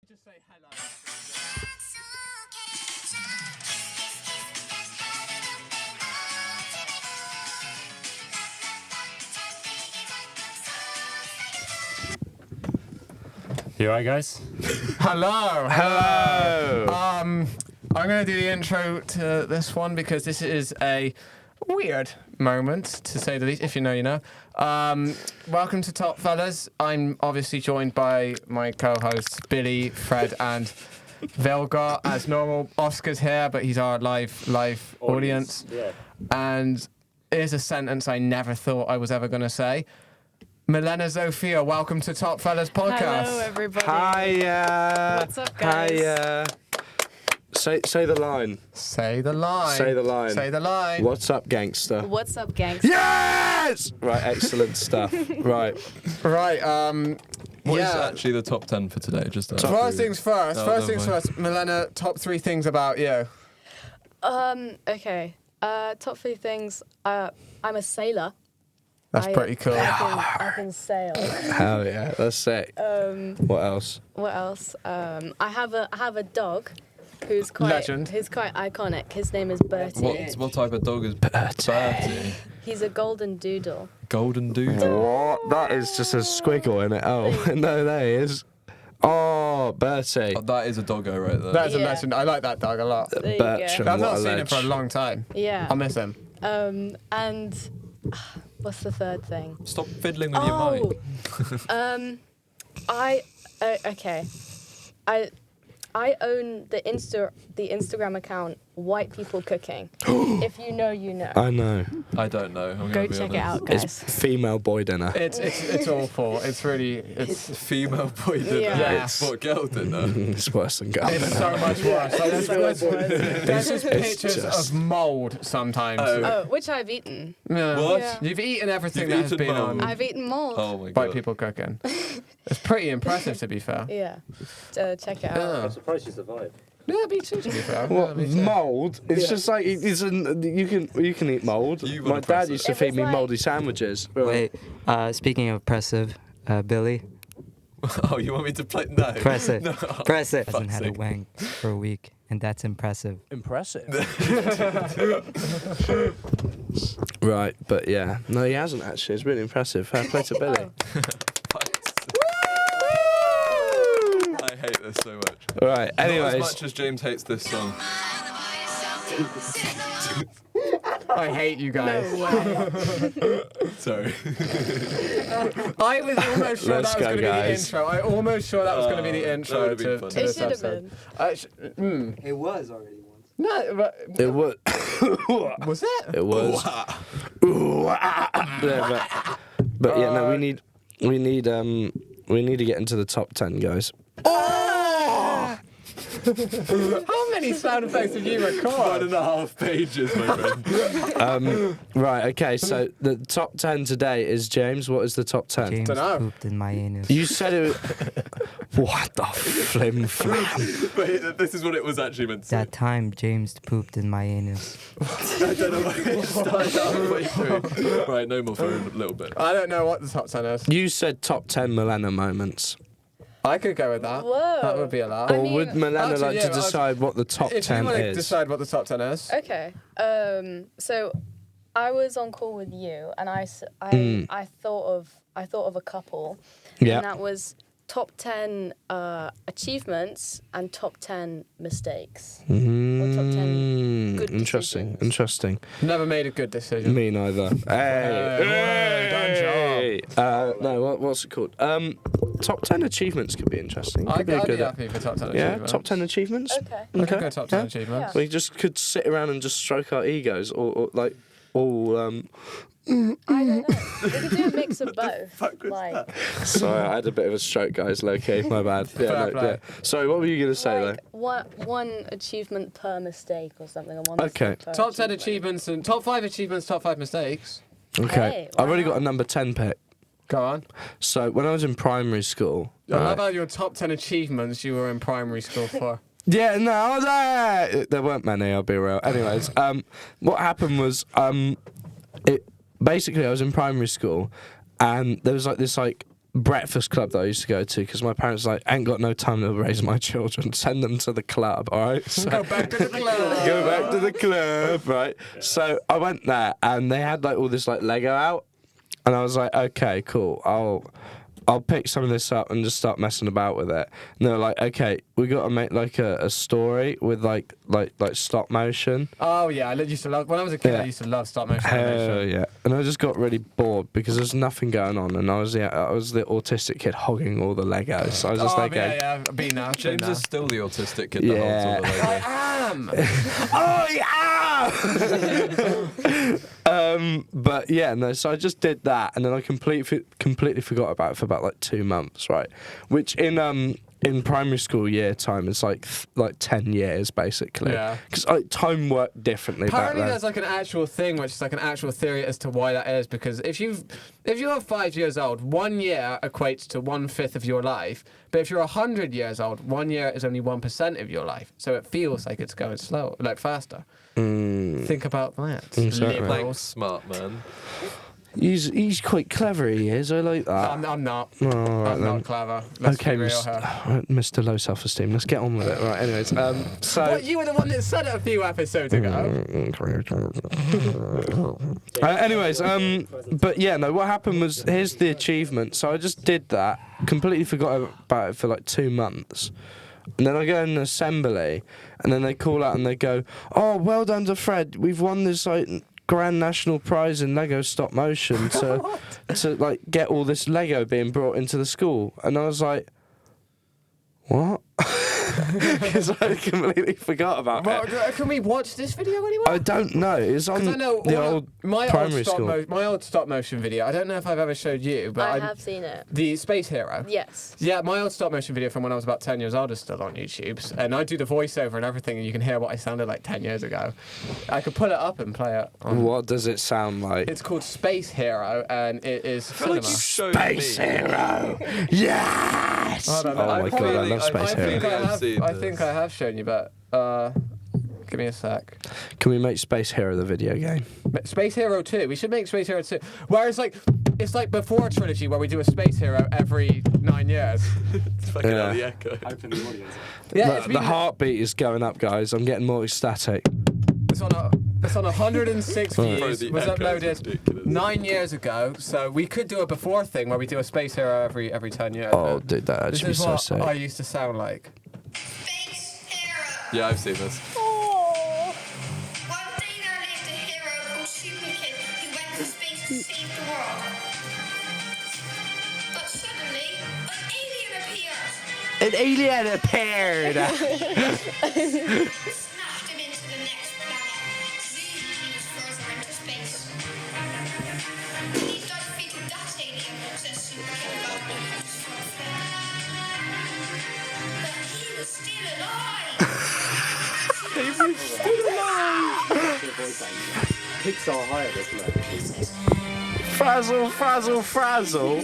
Just say hello. You alright, guys? Hello. Hello. I'm going to do the intro to this one because this is a weird moment, to say the least. If you know, you know. Welcome to Top Fellas. I'm obviously joined by my co-hosts Billy, Fred, and Vilgar. As normal, Oscar's here, but he's our live audience. Yeah. And here's a sentence I never thought I was ever going to say. Milena Zofia, welcome to Top Fellas podcast. Hello, everybody. Hiya. What's up, guys? Hiya. Say the line. Say the line. Say the line. Say the line. What's up, gangster? What's up, gangster? Yes! Right, excellent stuff. Right. Right, What is yeah. actually the top 10 for today? Just that. First things first. Oh, First never things mind. first. Milena, top 3 things about you. Okay. Top 3 things. I'm a sailor. That's pretty cool. I can sail. Hell yeah, that's sick. What else? What else? I have a dog who's quite Legend. Who's quite iconic. His name is Bertie. What type of dog is Bertie? He's a golden doodle. Golden doodle. What? That is just a squiggle in it. Oh, no, there he is. Oh, Bertie. Oh, that is a doggo right there. That's a Yeah. legend. I like that dog a lot. There you Bertram. I've What not a seen him ledge. for a long time. Yeah. I miss him. And what's the third thing? Stop fiddling with your mic. Okay. I own the Instagram account White People Cooking. If you know, you know. I know. I don't know. I'm Go gonna be check it honest. out, guys. It's female boy dinner. It's awful. It's really Female boy dinner. Yeah. What girl dinner? It's worse than girl it's dinner. so much worse. Like, there's just It's pictures just- of mold sometimes. Oh, which I've eaten. Yeah. What? Yeah. You've eaten everything You've that has eaten been mold. on I've eaten mold. Oh my White god. People Cooking. It's pretty impressive, to be fair. Yeah. Check it out. Yeah. surprised you survived. Yeah, me too, to be fair. What, Yeah, me too. mould? It's just like you can eat mould. You My wanna dad press used it. to It feed was me like- mouldy sandwiches. Wait, speaking of oppressive, Billy, Oh, you want me to play? No. press it. No. Press it. fuck's Hasn't had a sake. wang for a week, and that's impressive. Impressive. Right, but yeah. No, he hasn't actually. It's really impressive. Fair play to Billy. I hate this so much. Right, Not as anyways. much as James hates this song. I hate you guys. Sorry. I was almost sure Let's that was go, going to be the guys. intro. I almost sure that was going to be the that intro would've been to fun. to It this should have episode. been. It was already once. No, but It was. was it? It was. But yeah, no, we need to get into the top 10, guys. How many sound effects have you recorded? 1.5 pages, my friend. Right, okay, so the top 10 today is James. What is the top 10? James Dunno. pooped in my anus. You said it was... What the flim flam? Wait, this is what it was actually meant to say. That time James pooped in my anus. I don't know why it started halfway through. Right, no more for a little bit. I don't know what the top 10 is. You said top 10 Milena moments. I could go with that. Whoa. That would be a lot. Or mean- would Milena Actually, like yeah, to decide what the top If 10 you want to is? decide what the top 10 is. Okay. So I was on call with you, and I thought of a couple. Yeah. And that was top 10 achievements and top 10 mistakes. Or top 10 good Interesting, decisions. interesting. Never made a good decision. Me neither. Hey, Hey, no, what's it called? Top 10 achievements could be interesting. Could I'd be a be good. happy for top 10 Yeah, achievements. top 10 achievements. Okay. I could go top 10 Yeah. achievements. We just could sit around and just stroke our egos, or like all. I don't know. We could do a mix of both. Like, Sorry, I had a bit of a stroke, guys. Low key, my bad. Yeah, Fair no, play. yeah. Sorry, what were you gonna say like one achievement per mistake or something. Or one Okay. mistake per Top 10 achievement. achievements and top 5 achievements, top 5 mistakes. though? Okay, Hey, I've already wow. got a number 10 pick. Go on. So when I was in primary school. I love right- how your top 10 achievements you were in primary school for. Yeah, no, there weren't many. I'll be real. Anyways, what happened was, basically I was in primary school, and there was like this breakfast club that I used to go to because my parents like ain't got no time to raise my children. Send them to the club, all right? So, Go back to the club. go back to the club, right? So I went there and they had like all this like Lego out, and I was like, okay, cool. I'll pick some of this up and just start messing about with it. And they were like, okay, we got to make like a story with like stop motion. Oh yeah, I used to love. When I was a kid, I used to love stop motion animation. Hell yeah. And I just got really bored because there's nothing going on, and I was the autistic kid hogging all the Legos. So I was just yeah, be now. James is still the autistic kid Yeah. that holds all the Lego. I am. But yeah, no. So I just did that, and then I completely forgot about it for about like 2 months, right? Which in primary school year time is like 10 years basically. Yeah. Because time worked differently Apparently, back then. there's like an actual thing, which is like an actual theory as to why that is. Because if you are 5 years old, 1 year equates to 1/5 of your life. But if you're 100 years old, 1 year is only 1% of your life. So it feels like it's going slow, like faster. Think about that. Exactly. Liberals. Smart man. He's quite clever, he is. I like that. I'm not. Oh, all right I'm then. not clever. Let's Okay, be real here. Mr. Low Self-Esteem. Let's get on with it. Right. Anyways, so. What, you were the one that said it a few episodes ago. But yeah, no, what happened was, here's the achievement. So I just did that, completely forgot about it for like 2 months. And then I go in an assembly, and then they call out and they go, oh, well done to Fred. We've won this like grand national prize in Lego stop motion to like get all this Lego being brought into the school. And I was like, what? Because I completely forgot about it. Can we watch this video anywhere? I don't know. It's on I know the old primary school. My old stop motion video. I don't know if I've ever showed you, but I have seen it. The Space Hero. Yes. Yeah, my old stop motion video from when I was about 10 years old is still on YouTube, and I do the voiceover and everything, and you can hear what I sounded like 10 years ago. I could pull it up and play it. What does it sound like? It's called Space Hero, and it is cinema. Space Hero! Yes! Hold on, Oh my god, I love Space Hero. I think I have shown you, but give me a sec. Can we make Space Hero the video game? Space Hero 2. We should make Space Hero 2. Whereas, like, it's like before a trilogy where we do a Space Hero every 9 years. It's fucking out the echo. Open the audience. Yeah, The heartbeat is going up, guys. I'm getting more ecstatic. it's on 106 views. the Was echo is uploaded ridiculous. 9 years ago. So we could do a before thing where we do a Space Hero every 10 years. Oh, dude, that this actually be is so what sick. I used to sound like. Space Hero. Yeah, I've seen this. One day there lived a hero called Super Kid who went to space to save the world. But suddenly, an alien appeared. An alien appeared! Smashed him into the next planet, zooming us further into space. He defeated that alien, says Super Kid about Lucas from But he was still alive. Pixar hired us, mate. Frazzle, frazzle, frazzle.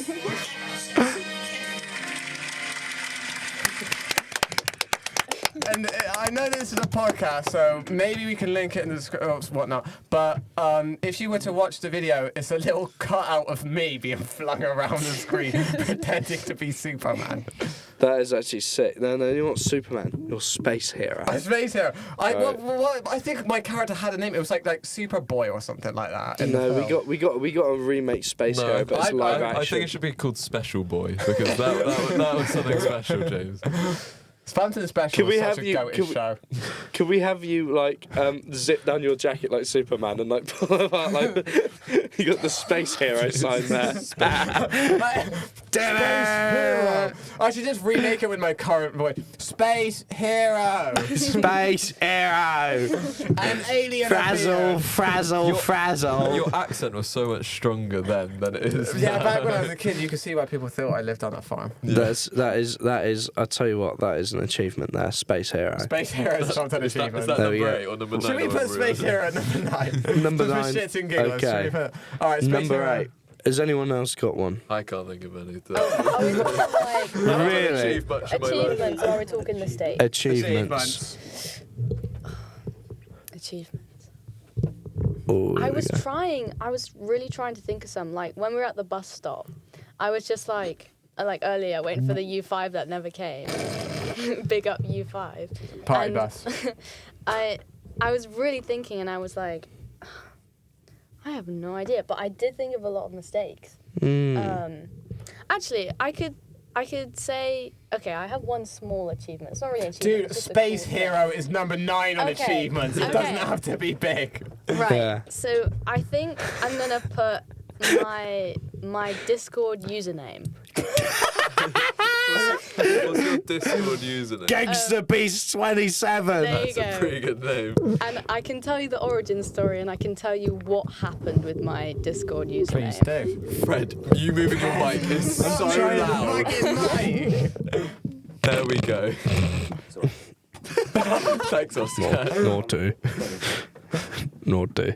And I know this is a podcast, so maybe we can link it in the description, whatnot. But if you were to watch the video, it's a little cutout of me being flung around the screen, pretending to be Superman. That is actually sick. No, you're not Superman. You're Space Hero. I'm Space Hero. I think my character had a name. It was like Superboy or something like that. in the No, film. we got a remake Space Hero, but it's live action. I think it should be called Special Boy because that was something special, James. Spamton Special Can we was have such you- a goatish can we- show. Can we have you like zip down your jacket like Superman and like pull apart like you got the Space Hero sign there? Space Hero. I should just remake it with my current voice. Space Hero. Space Hero. An alien Frazzle, appeared. frazzle, frazzle. Your accent was so much stronger then than it is Yeah, now. back when I was a kid, you could see why people thought I lived on a farm. That is. I tell you what, that is an achievement there. Space Hero. Space Hero is not an Is that achievement. There we number go. 8 or number 9? Should we put Space Hero at number 9? Number Just 9. for shits and giggles. Okay. Should we put... All right, Space Number Hero. 8. Has anyone else got one? I can't think of anything. Are we talking like Really? Achieved much in my life. achievements or are we talking mistake? Achievements. Achievements. Oh, I here we was go. trying, I was really trying to think of some. Like when we were at the bus stop, I was just like, like earlier, waiting for the U5 that never came. Big up U5. Party And bus. I was really thinking, and I was like, I have no idea, but I did think of a lot of mistakes. Actually, I could say, okay, I have one small achievement. It's not really an achievement. Dude, it's just a Space cool thing. Hero is number 9 on Okay. achievements. It Okay. doesn't have to be big. Right. Yeah. So I think I'm gonna put my Discord username. What's your Discord username? Gangster Beast 27. There you That's a go. pretty good name. And I can tell you the origin story, and I can tell you what happened with my Discord username. Please do. Fred, you moving your mic is so loud. There we go. Thanks, Oscar. Naughty. Naughty.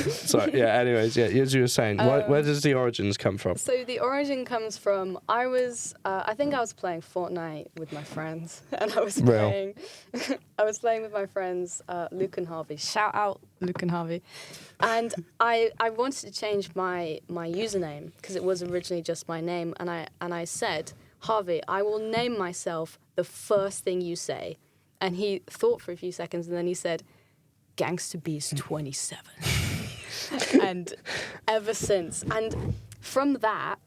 So, yeah, anyways, yeah, as you were saying, where does the origins come from? So the origin comes from I think I was playing Fortnite with my friends, and I was Real. playing I was playing with my friends Luke and Harvey. Shout out Luke and Harvey. And I wanted to change my username because it was originally just my name, and I said, Harvey, I will name myself the first thing you say. And he thought for a few seconds, and then he said, Gangsta Beast 27. And ever since, and from that,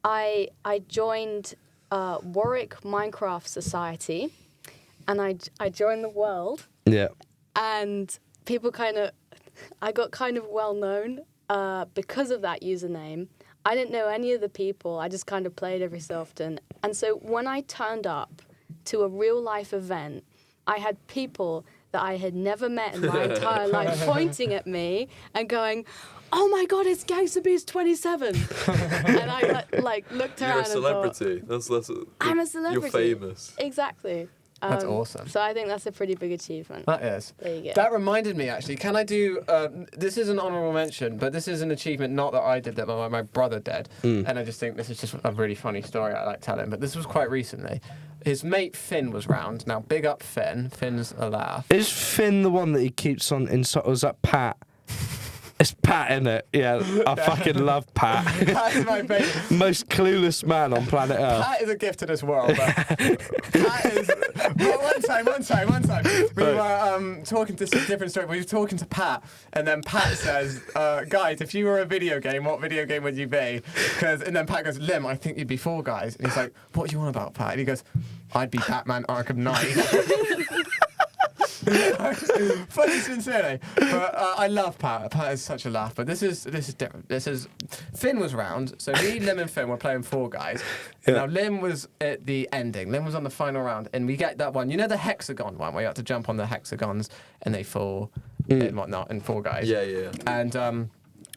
I joined Warwick Minecraft Society, and I joined the world, Yeah. and I got kind of well known because of that username. I didn't know any of the people. I just kind of played every so often, and so when I turned up to a real life event, I had people that I had never met in my entire life pointing at me and going, "Oh my God, it's Gangsta Beast 27." And I like looked You're around a celebrity. and thought, That's I'm a celebrity. You're famous. Exactly. That's awesome. So I think that's a pretty big achievement. That is. There you go. That reminded me, actually. Can I do... this is an honourable mention, but this is an achievement not that I did, that my brother did. And I just think this is just a really funny story I like telling. But this was quite recently. His mate Finn was round. Now, big up Finn. Finn's a laugh. Is Finn the one that he keeps on inside? Or is that Pat? It's Pat, innit? Yeah, I fucking love Pat. Pat is my favourite. Most clueless man on planet Earth. Pat is a gift to this world. But Pat is... Well, one time. We were talking to some different story. We were talking to Pat, and then Pat says, guys, if you were a video game, what video game would you be? And then Pat goes, Lim, I think you'd be Fall Guys. And he's like, what do you want about, Pat? And he goes, I'd be Batman Arkham Knight. Funny, sincerely, but I love Pat. Pat is such a laugh. But this is different. Finn was round, so me, Lim, and Finn were playing Four Guys. Yeah. Now Lim was at the ending. Lim was on the final round, and we get that one. You know the hexagon one where you have to jump on the hexagons and they fall and whatnot in Four Guys. Yeah. And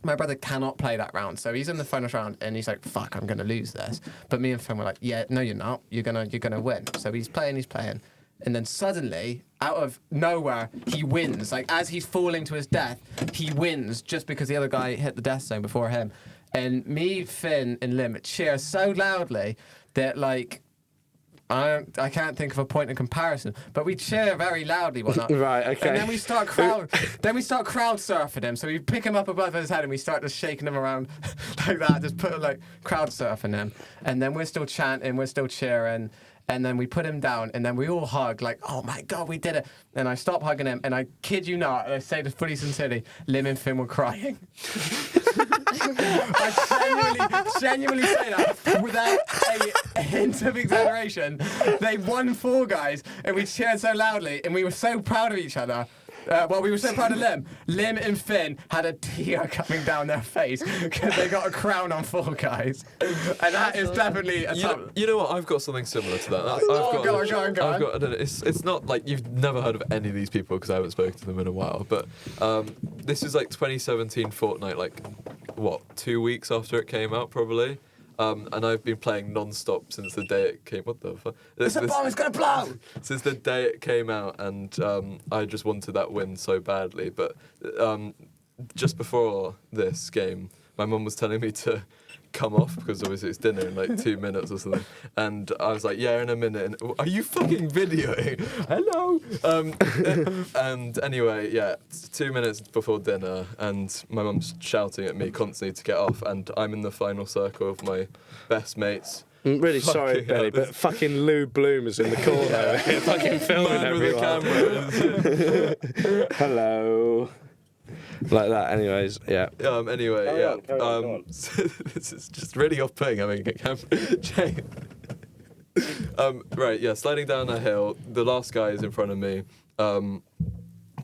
my brother cannot play that round, so he's in the final round, and he's like, "Fuck, I'm gonna lose this." But me and Finn were like, "Yeah, no, you're not. You're gonna win." So he's playing. And then suddenly, out of nowhere, he wins. Like, as he's falling to his death, he wins just because the other guy hit the death zone before him. And me, Finn, and Lim cheer so loudly that, like, I can't think of a point of comparison, but we cheer very loudly, whatnot. Right, okay. And then we start crowd surfing him. So we pick him up above his head and we start just shaking him around like that, just put like crowd surfing him. And then we're still chanting, we're still cheering. And then we put him down, and then we all hug, like, oh my God, we did it. And I stop hugging him, and I kid you not, I say this fully sincerely, Lim and Finn were crying. I genuinely say that without a hint of exaggeration. They won Four Guys, and we cheered so loudly, and we were so proud of each other. We were so proud of Lim. Lim and Finn had a tear coming down their face because they got a crown on Four Guys. And that is definitely a top. You know what? I've got something similar to that. Go on. It's not like you've never heard of any of these people because I haven't spoken to them in a while. But this is like 2017 Fortnite, like, what, 2 weeks after it came out, probably. And I've been playing non-stop since the day it came. What the fuck? It's a bomb, it's gonna blow! Since the day it came out, and I just wanted that win so badly. But just before this game, my mum was telling me to come off because obviously it's dinner in like 2 minutes or something. And I was like, yeah, in a minute. And, are you fucking videoing? Hello? And anyway, yeah, 2 minutes before dinner, and my mum's shouting at me constantly to get off, and I'm in the final circle of my best mates. I'm really sorry, Fucking Billy, hell, but fucking Lou Bloom is in the corner over here, fucking filming Man with everyone. a camera. Hello. Like that, anyways, yeah. Anyway, Carry yeah. on, carry on, go on. So this is just really off-putting having a camera chain. Right, yeah, sliding down a hill. The last guy is in front of me.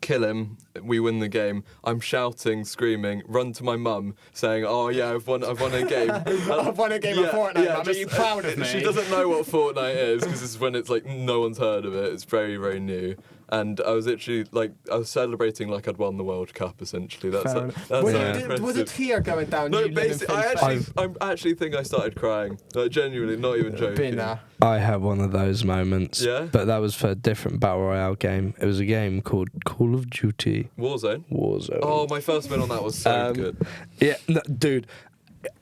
Kill him. We win the game. I'm shouting, screaming, run to my mum, saying, "Oh yeah, I've won a game." I've won a game of Fortnite. Mum, are you proud of me? She doesn't know what Fortnite is because this is when it's like no one's heard of it. It's very, very new. And I was literally I was celebrating like I'd won the World Cup essentially. That's Fair that's enough. impressive. Was a tear going down? No, you live in basically, Finch? I actually think I started crying. Like, genuinely, not even joking. Been there. I had one of those moments. Yeah? But that was for a different Battle Royale game. It was a game called Call of Duty Warzone. Warzone. Oh, my first win on that was so good. Yeah, no, dude.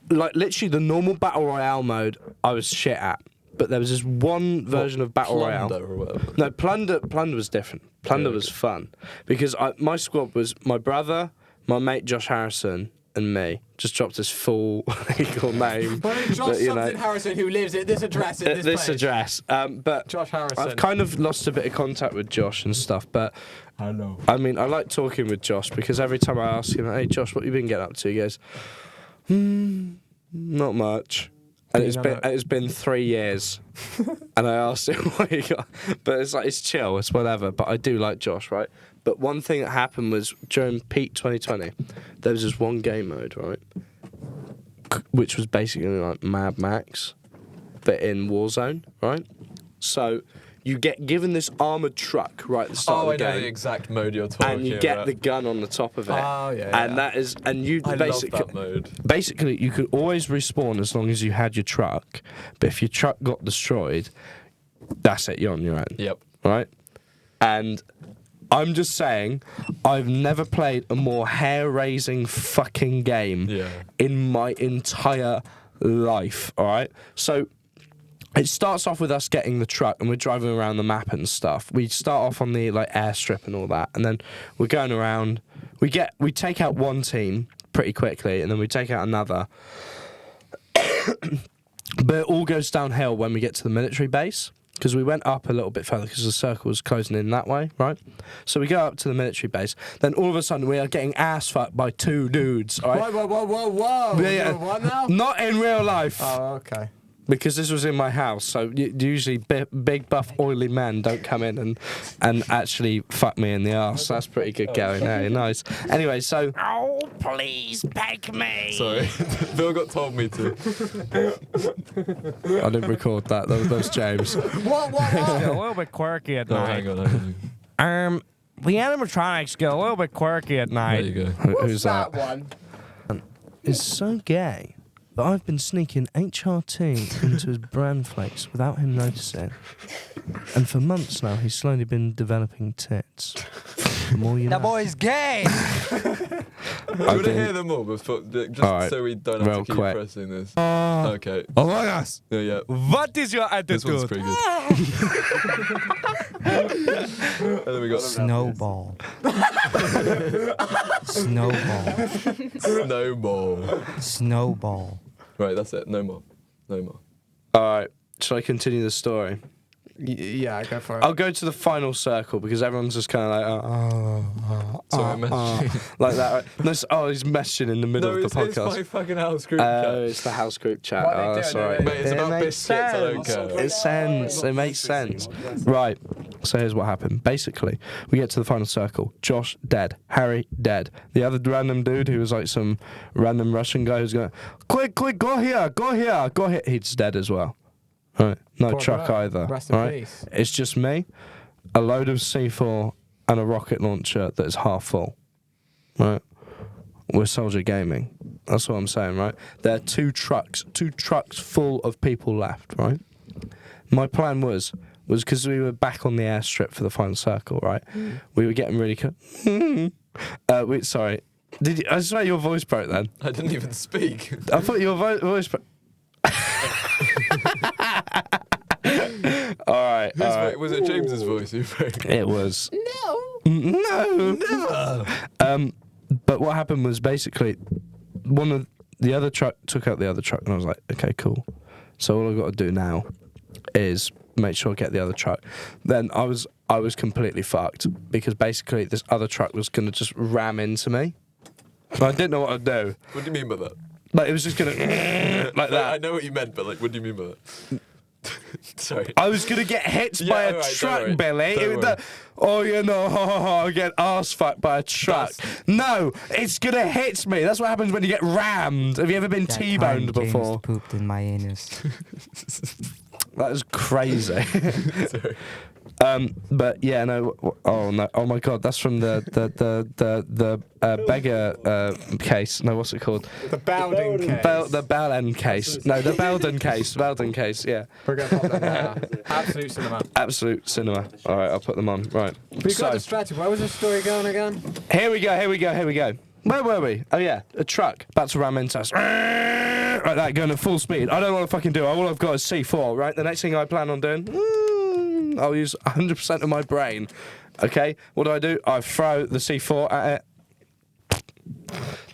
Like, literally, the normal Battle Royale mode, I was shit at. But there was this one version of Battle Royale. Plunder or whatever. No, Plunder was different. Plunder was fun. Because my squad was my brother, my mate Josh Harrison, and me. Just dropped his full legal name. Well, Josh but, you know, something Harrison, who lives at this address in this place. address. But Josh Harrison. I've kind of lost a bit of contact with Josh and stuff. But I know. I mean, I like talking with Josh because every time I ask him, "Hey, Josh, what you been getting up to?" He goes, "Not much." And it's been 3 years, and I asked him what he got, but it's chill, it's whatever. But I do like Josh, right? But one thing that happened was during peak 2020, there was this one game mode, right, which was basically like Mad Max, but in Warzone, right? So you get given this armored truck right at the start Oh, of the I know game. the exact mode you're talking about. And you get the gun on the top of it. Oh, yeah, And that is, and you I basically, love that mode. basically, you could always respawn as long as you had your truck. But if your truck got destroyed, that's it, you're on your own. Yep. Right? And I'm just saying, I've never played a more hair-raising fucking game in my entire life. All right? So it starts off with us getting the truck and we're driving around the map and stuff. We start off on the airstrip and all that, and then we're going around. We take out one team pretty quickly, and then we take out another. But it all goes downhill when we get to the military base, because we went up a little bit further because the circle was closing in that way, right? So we go up to the military base. Then all of a sudden we are getting ass fucked by two dudes. All right? Whoa. Yeah. What now? Not in real life. Oh, okay. Because this was in my house, so usually big, buff, oily men don't come in and actually fuck me in the arse. That's pretty good going. Hey, nice. Anyway, so... Oh, please peck me. Sorry. Bill got told me to. I didn't record that. That was James. What? A little bit quirky at Oh, night. hang on. The animatronics get a little bit quirky at There night. you go. Who's that? one? Is so gay that I've been sneaking HRT into his bran flakes without him noticing. And for months now, he's slowly been developing tits. The more you know. That boy's gay. I want to hear them all before, just All right, so we don't have real to keep quick. pressing this. Okay. Among Us. Yeah. What is your This one's attitude? pretty good. And then we got Snowball. Snowball. Snowball. Snowball. Right, that's it. No more. Alright, shall I continue the story? Yeah, go for it. I'll go to the final circle because everyone's just kind of like, Sorry, I messaged like that. Right? No, he's messaging in the middle No, of it's the my podcast. fucking house group chat. It's the house group chat. What are they Oh, that's doing? alright. Mate, it's It about makes biscuits, I don't sense. care. It's sense. It makes sense. Right. So here's what happened. Basically, we get to the final circle. Josh dead. Harry dead. The other random dude who was like some random Russian guy who's going, quick, go here. He's dead as well. Right. No Poor truck guy. either. Rest in right. peace. It's just me, a load of C4, and a rocket launcher that is half full. Right. We're Soldier Gaming. That's what I'm saying, right? There are two trucks full of people left, right? My plan was because we were back on the airstrip for the final circle, right? We were getting really... sorry. I swear your voice broke then. I didn't even speak. I thought your voice broke... All right. Was it James's voice you broke? It was. No, never. But what happened was basically one of the other truck took out the other truck, and I was like, okay, cool. So all I've got to do now is make sure I get the other truck. Then I was completely fucked because basically this other truck was going to just ram into me. I didn't know what I'd do. What do you mean by that? Like it was just going to like that. I know what you meant, but like, what do you mean by that? Sorry. I was gonna get hit Yeah, by a alright, truck, don't worry, Billy. don't worry. I get arse fucked by a truck. No, it's gonna hit me. That's what happens when you get rammed. Have you ever been That T-boned time James before? pooped in my anus. That is crazy. Sorry. But yeah, no. Oh no. Oh my God, that's from the beggar case. No, what's it called? The Bowden case. The Bellend case. No, the Belden case. Belden case. Yeah. We're going to pop that now. Absolute cinema. Absolute cinema. All right, I'll put them on. Right. We got distracted. Where was the story going again? Here we go. Where were we? Oh yeah, a truck about to ram into us. Like that, going at full speed. I don't know what to fucking do. All I've got is C4, right? The next thing I plan on doing, I'll use 100% of my brain. Okay, what do? I throw the C4 at it.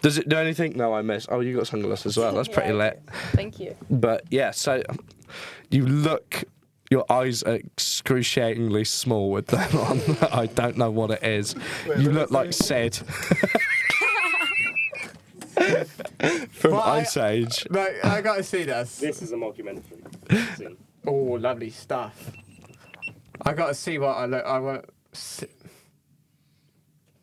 Does it do anything? No, I miss. Oh, you got sunglasses as well. That's pretty lit. Thank you. But yeah, so your eyes are excruciatingly small with them on. I don't know what it is. You look like Sid. From Ice Age. Right, I got to see this. This is a mockumentary. Oh, lovely stuff. I got to see what I look. I want.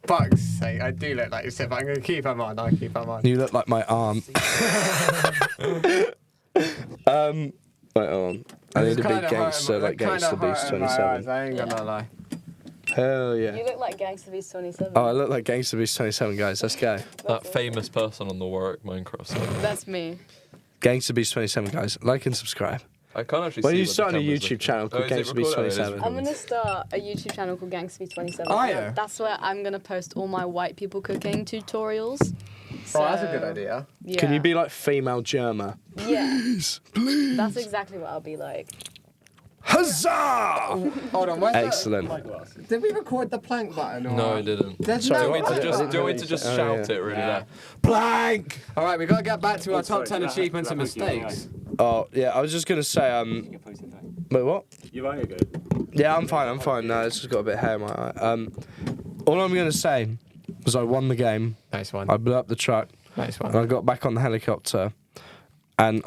Fuck's sake, I do look like Sid, but I'm going to keep them on. I'll keep them on. You look like my aunt. Wait, hold on. I need to be gangster like Gangster Beast 27. I ain't gonna lie. Hell yeah. You look like Gangsta Beast 27. Oh, I look like Gangster Beast 27, guys. Let's go. That famous person on the Warwick Minecraft server. That's me. Gangster Beast 27, guys. Like and subscribe. I can't actually When see you what the start a camera's YouTube looking. channel called is it Gangsta Beast recorded? Oh, it is 27. I'm going to start a YouTube channel called Gangsta Beast 27. Are you? That's where I'm going to post all my white people cooking tutorials. Oh, that's a good idea. Yeah. Can you be like female Germa? Yeah. Please. That's exactly what I'll be like. Huzzah! Hold on, where's Excellent. Did we record the plank button? Or No, I didn't. There's Sorry, no what? plank Do you button. want me to just Oh, shout yeah. it really loud? Plank! Alright, we got to get back to our top sorry, 10 that- achievements and that was you, mistakes. Oh, yeah, I was just going to say, wait, what? You've only got. Yeah, I'm fine. No, it's just got a bit of hair in my eye. All I'm going to say was I won the game. Nice one. I blew up the truck. Nice And one. I got back on the helicopter. And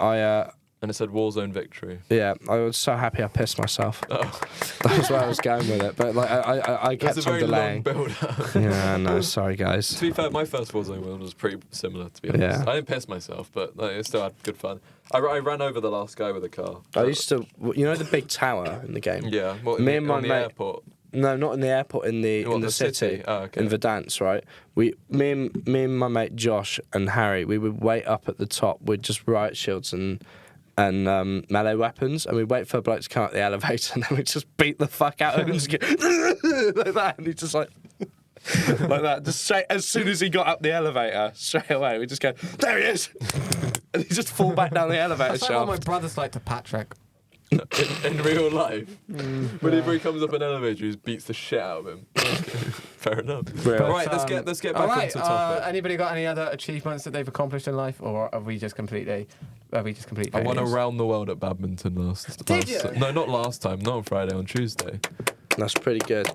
And it said Warzone victory. I was so happy I pissed myself. Oh, That's where I was going with it. But like, I that's kept a on very long delaying. build up. Yeah, no, sorry guys. To be fair, my first Warzone one was pretty similar, to be honest. Yeah. I didn't piss myself, but like, it still had good fun. I ran over the last guy with a car. I used to, you know, the big tower in the game. Yeah, what, Me and my on the mate- airport. No, not in the airport. In the What, in the the city. city? Oh, okay. In Verdansk, right? Me and my mate Josh and Harry, we would wait up at the top with just riot shields and melee weapons, and we'd wait for a bloke to come up the elevator, and then we'd just beat the fuck out of him and just get like that, and he'd just like that, just straight as soon as he got up the elevator, straight away we'd just go, there he is, and he'd just fall back down the elevator That's like what my shaft. brother's like to Patrick. in real life. Whenever he comes up an elevator, he just beats the shit out of him. Fair enough. Real. Right, let's get back Alright, onto the topic. anybody got any other achievements that they've accomplished in life, or are we just complete I won failures? around the world at badminton last. Did you? No, not last time. Not on Friday. On Tuesday. That's pretty good.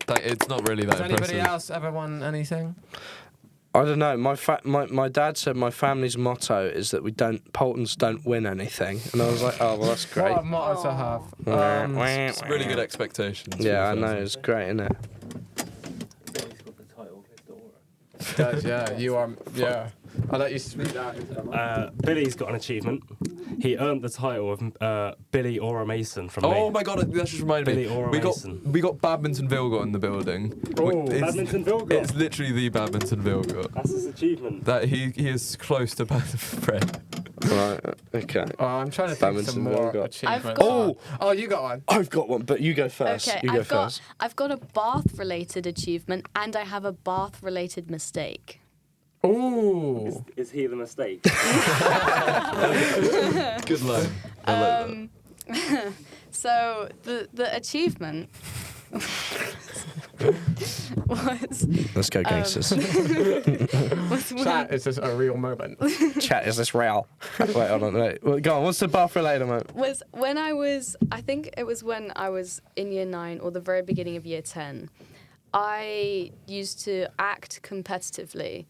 Like, it's not really that Has anybody impressive. else ever won anything? I don't know. My dad said my family's motto is that Poltons don't win anything, and I was like, oh well, that's great. What a motto to have. It's really good expectations. Yeah, I to be know. fair. It's great, isn't it? Does, yeah, you are, yeah. I'll let you speak that. Billy's got an achievement. He earned the title of Billy Aura Mason from Oh me. my god, that just reminded Billy me. Aura We Mason. got Badmintonville got in the building. Oh, It's- Badmintonville got. It's literally the Badmintonville got. That's his achievement. That he is close to Fred. Right. Okay. Oh, I'm trying to think of some Badminton, more we've got- achievements. I've got- Oh, you got one. I've got one, but you go first. Okay, You go I've got first. a bath-related achievement, and I have a bath-related mistake. Ooh. Is he the mistake? Good line. I like that. So the achievement. was Let's go, gangsters. was when, Chat is just a real moment. Chat, is this real? Wait, hold on, wait. Well, go on, what's the bar related moment? was when I think it was when I was in year 9 or the very beginning of year 10. I used to act competitively,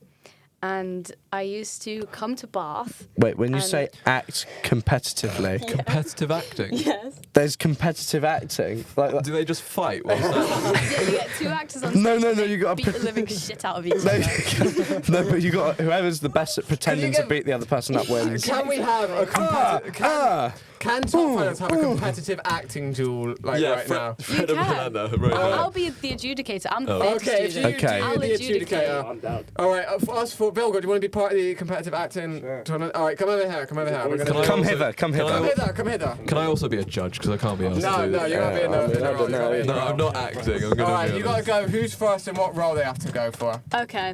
and I used to come to Bath. Wait, when you and- say act competitively, Competitive acting. Yes. there's competitive acting. Like, Do they just fight? What's that? Yeah, you get 2 actors on stage. No, and they you gotta beat the living shit out of each no, other. no, but you got whoever's the best at pretending to give- beat the other person that wins. Can we have a competitive? Can top fellas have a competitive acting duel right now? Fred You and can. Banana, right now. I'll be the adjudicator. I'm the Oh. fifth Okay, if you student. Okay. do I'll the adjudicate. adjudicator. I'm down. All right, as for Vilga, do you want to be part of the competitive acting tournament? All right, come over here. We're gonna Can I Come also- hither, come can I hither. come hither. Can I also be a judge? Because I can't be asked No, to do no, this. you're not being no, No, I'm not acting. I'm gonna All right, be you gotta honest. go. Who's first and what role they have to go for? Okay.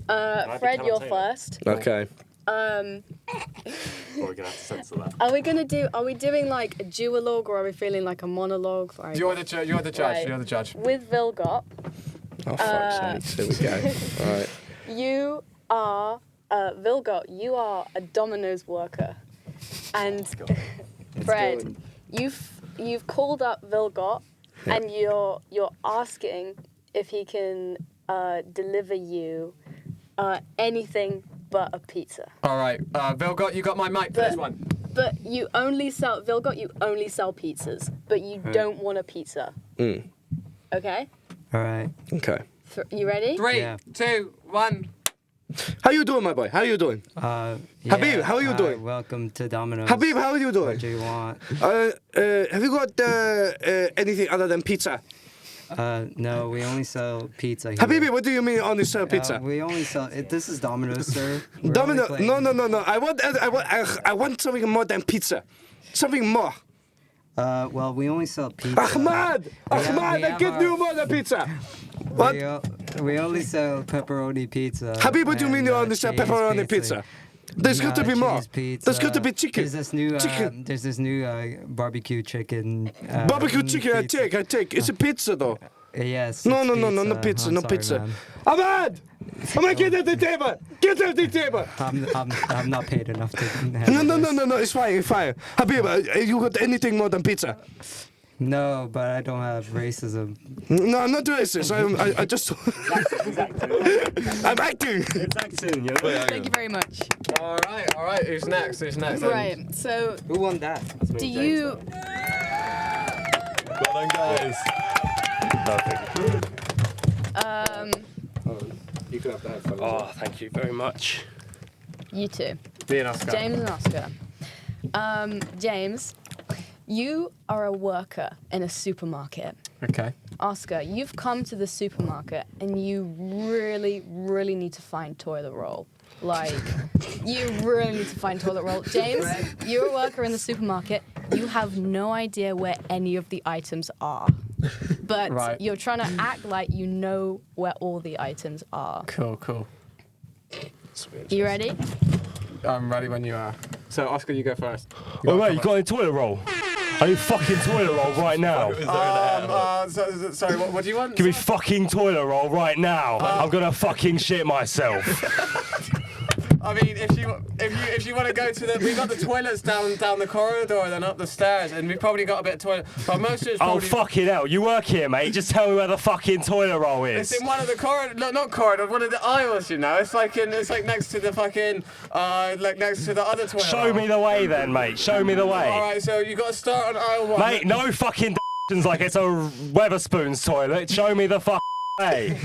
I Fred, be you're Taylor? first. Okay. Or we're gonna have to censor that. Are we doing like a duologue or are we feeling like a monologue? Right. You're the judge. Right. You're the judge. With Vilgot, Oh, fuck's sake. Here we go. All right. you are Vilgot. You are a Domino's worker, and Fred, you've called up Vilgot, and you're asking if he can deliver you anything but a pizza. All right, Vilga, you got my mic for this one. But you only sell Vilgot. You only sell pizzas, but you don't want a pizza. Okay. All right. Okay. You ready? 3, Yeah. 2, 1. How you doing, my boy? How you doing? Habib, how are you doing? Welcome to Domino's. Habib, how are you doing? What do you want? Have you got anything other than pizza? No, we only sell pizza here. Habibi, what do you mean only sell pizza? We only sell. This is Domino's, sir. We're Domino, only playing- no. I want something more than pizza. Something more. Well, we only sell pizza. Ahmad, we I have give our- you more than pizza. What? We only sell pepperoni pizza. Habib, what do you mean and, you only sell cheese pepperoni pizza? There's got to be more. cheese pizza. There's got to be chicken. There's this new barbecue chicken. Barbecue chicken, I take. It's a pizza though. Yes. No, it's no pizza, I'm no sorry, pizza. man. Ahmad! Ahmad, get at the table! Get at the table! I'm not paid enough to. No, it's fine. Habib, you got anything more than pizza? No, but I don't have racism. No, I'm not racist. I just. I'm acting. It's acting, you know? Thank you very much. All right. Who's next? Right. So, Who won that? do you? Well done, guys. You can have the headphones. Oh, thank you very much. You two, Me and Oscar. James and Oscar. James, you are a worker in a supermarket. Okay. Oscar, you've come to the supermarket and you really, really need to find toilet roll. Like, you really need to find toilet roll. James, you're a worker in the supermarket. You have no idea where any of the items are. But Right. you're trying to act like you know where all the items are. Cool. You ready? I'm ready when you are. So, Oscar, you go first. Oh, wait, you got any toilet roll? I need fucking toilet roll right now. Sorry, what do you want? Give me fucking toilet roll right now. I'm gonna fucking shit myself. I mean, if you want to go to we got the toilets down the corridor and then up the stairs, and we probably got a bit of toilet. But most of it's Oh, probably. fucking hell. You work here, mate. Just tell me where the fucking toilet roll It's is. in one of the corridors, not corridors, one of the aisles, you know. It's like next to the fucking, next to the other toilet. Show me the way then, mate. Show me the way. All right, so you got to start on aisle 1. Mate, no fucking like it's a Weatherspoon's toilet. Show me the fucking way.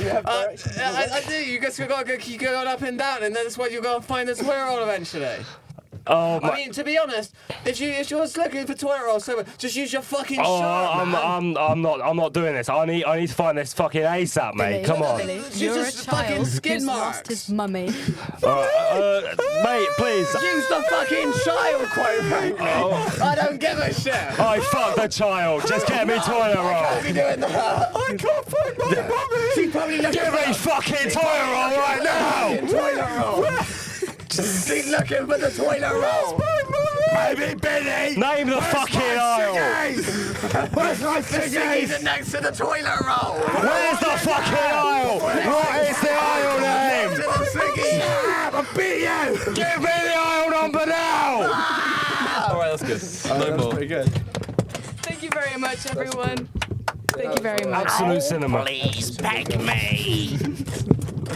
I do. You just got to keep going up and down, and that's what you're going to find the toilet roll eventually. Oh, I my. mean, to be honest, if you're looking for toilet roll, so just use your fucking Oh, shirt, man. I'm not doing this. I need to find this fucking ASAP, mate. Come on. Billy, She's you're a just fucking child skid who's marks. lost his mummy. Mate, please. Use the fucking child, quite frankly. I don't give a shit. I fuck the child. Just get me toilet roll. Be doing that. I can't find my mummy. She's probably looking Give me fucking toilet roll right now. toilet roll. She's looking for the toilet roll. Maybe Billy. Name the fucking aisle. Where's my ciggies? Next to the toilet roll. Where's the fucking aisle? What is the aisle name? To the ciggies. I beat you. Give me the aisle number now. All right, that's good. No more. Pretty good. Thank you very much, everyone. Thank you very much. Absolute cinema.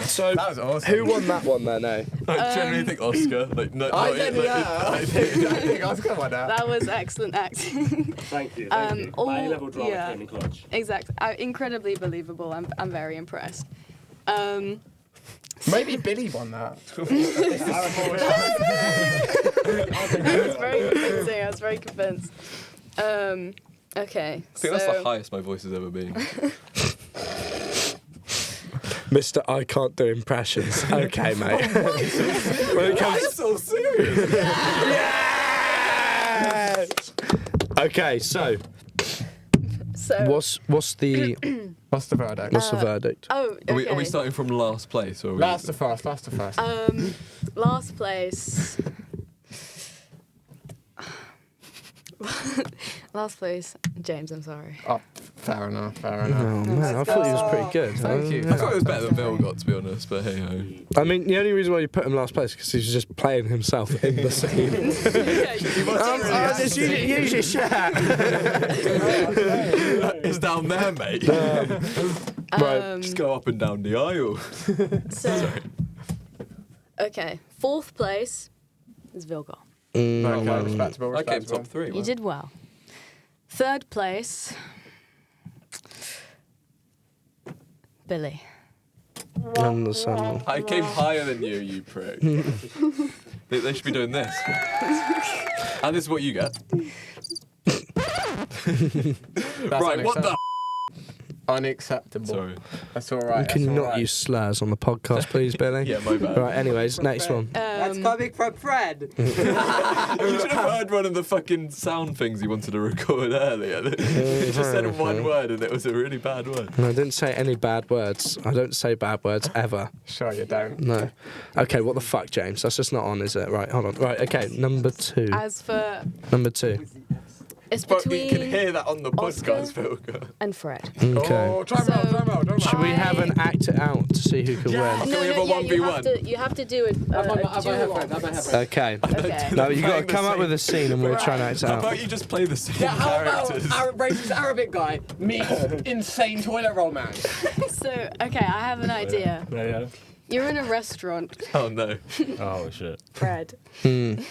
So, That was awesome. who won that one then, eh? I generally think Oscar. Like, no, I not think, it, yeah. I think I was going with that. That was excellent acting. Thank you. all- My A-level drama yeah. came in clutch. Exactly. Incredibly believable. I'm very impressed. Maybe Billy won that. I was very convinced. Okay. I think that's the highest my voice has ever been. Mr. I can't do impressions. Okay, mate. When it comes so serious. Yes! Okay, so So. what's the What's the verdict? what's the verdict? Oh, okay. Are we starting from last place? Or are we... Last to first. Last place. Last place, James. I'm sorry. Oh, fair enough. Oh man, I thought he was pretty good. Thank you. I thought it was better than Bill got, to be honest, but hey ho. I mean, the only reason why you put him last place is because he was just playing himself in the scene. Use your shirt. It's down there, mate. Right. Just go up and down the aisle. So. Okay. Fourth place is Vilgar. Okay, respectable. I came top 3. You did well. Third place, Billy. Understandable. I came higher than you, you prick. They should be doing this. And this is what you get. Right, what the? Unacceptable. Sorry. That's all right. Can you that's all not right. use slurs on the podcast, please, Billy? Yeah, my bad. Right, anyways, next one. That's coming from Fred. You should have heard one of the fucking sound things you wanted to record earlier. You just said one word and it was a really bad word. I didn't say any bad words. I don't say bad words ever. Sure, you don't. No. Okay, what the fuck, James? That's just not on, is it? Right, hold on. Right, okay, number 2. As for Number 2. it's But we can between hear that on the Oscar? podcast, Vilga. and Fred. Okay. Oh, drum roll. Should we have an act it out to see who can win? Can we have a you 1v1? have to do a duel. Okay. Okay. No, you got to Playing the come up scene. with a scene and we'll try and act it How out. about you just play the same How about characters? racist Arabic guy meets insane toilet roll man? So, okay, I have an idea. Yeah. You're in a restaurant, Oh no. Oh shit. Fred. Don't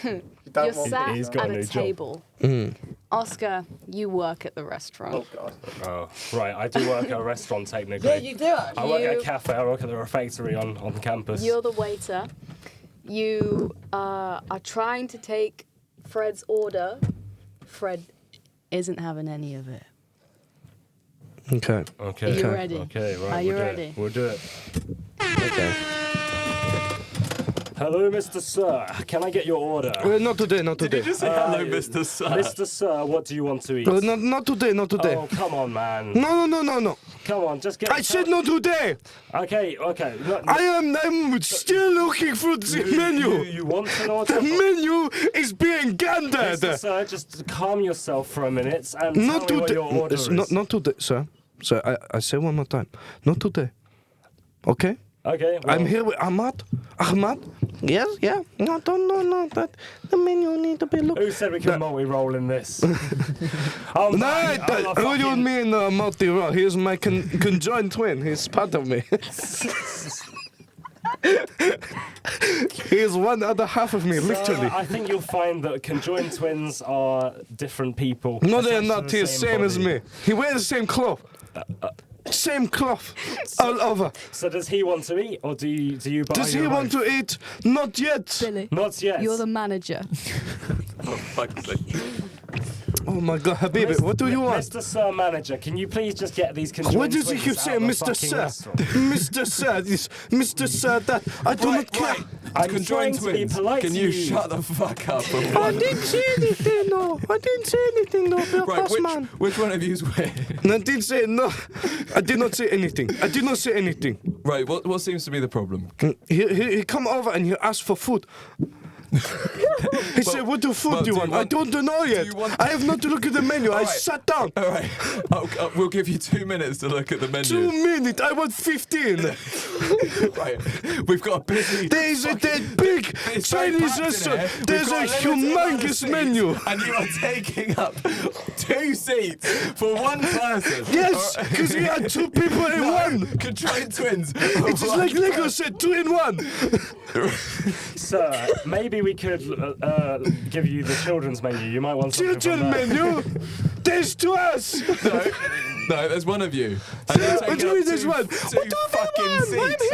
You're want sat He's got at a a new job. table. Oscar, you work at the restaurant. Oh god. Oh, right. I do work at a restaurant technically. do actually. I work at a You- cafe. I work at the refectory on campus. You're the waiter. You are trying to take Fred's order. Fred isn't having any of it. Okay. Okay. Are you ready? Okay. Right. Are you we'll do ready? it. We'll do it. Okay. Hello, Mr. Sir. Can I get your order? Not today, not Did you today. just say hello, Mr. Sir? Mr. Sir, what do you want to eat? Not today, not today. Oh, come on, man. No. Come on, just get. I said not today. Okay. No, I'm still looking for the menu. You want an The order? menu is being gandered. Mr. Sir, just calm yourself for a minute and Not tell me what today. your order is. Not today, sir. Sir, I say one more time. Not today. Okay? Okay. Well, I'm here with Ahmad. Ahmad? Yes, yeah. No. That the menu need to be looked. Who said we can multi-roll in this? Oh, No, man, I'm a what do you fucking- mean multi-role? He's my conjoined twin. He's part of me. He is one other half of me, literally. I think you'll find that conjoined twins are different people. No, they are Essentially not. the He's same as body. me. He wears the same cloth. Same cloth. All over. So does he want to eat, or do you buy Does he your want own? to eat? Not yet. Billy, Not yet. you're the manager. For fuck's sake. Oh my God, Habibi, what do you want? Mr. Sir Manager, can you please just get these conjoined What did twins you out say, of the Mr. fucking Sir? restaurant? Mr. Sir, this, Mr. Sir, that. I do not care. I'm Conjoined trying to be twins. polite Can to you you. shut the fuck up? I didn't say anything, no. I didn't say anything, no. You're Right, boss man. which one of you's with? I didn't say, no. I did not say anything. I did not say anything. Right, what seems to be the problem? He come over and he asked for food. He said, what the fuck do you want? I don't know yet. I have not to look at the menu. I sat down. All right, we'll give you 2 minutes to look at the menu. 2 minutes. I want 15. Right, we've got a busy. There's a big It's very Chinese packed in restaurant. here. There's We've a got limited amount of humongous seats, menu. and you are taking up 2 seats for 1 person. Yes, because we had 2 people in one. Conjoined twins. It's just like Lego said, 2 in 1. Sir, maybe we could give you the children's menu. You might want something Children from that. menu. There's 2 us. No, there's one of you. And you're What do you taking mean up there's 2 one? fucking seats.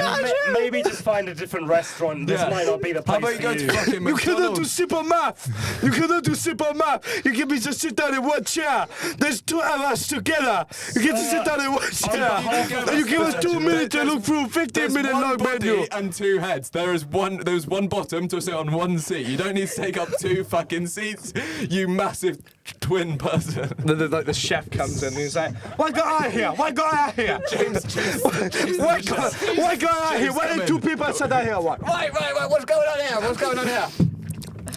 Maybe just find a different restaurant. This might not be the How place about you go for to you. fucking You cannot do McDonald's? simple math. You cannot do simple math. You can be just sit down in one chair. There's 2 of us together. You get to sit down in one chair. And you give us 2 minutes to look through 15-minute There's long one menu. body and 2 heads. There's one bottom to sit on 1 seat. You don't need to take up 2 fucking seats, you massive twin person. Like the chef comes in and he's like, "What got out here? What got out here? James, What got out here? Why did 2 people sit out here? What? Right. What's going on here? What's going on here?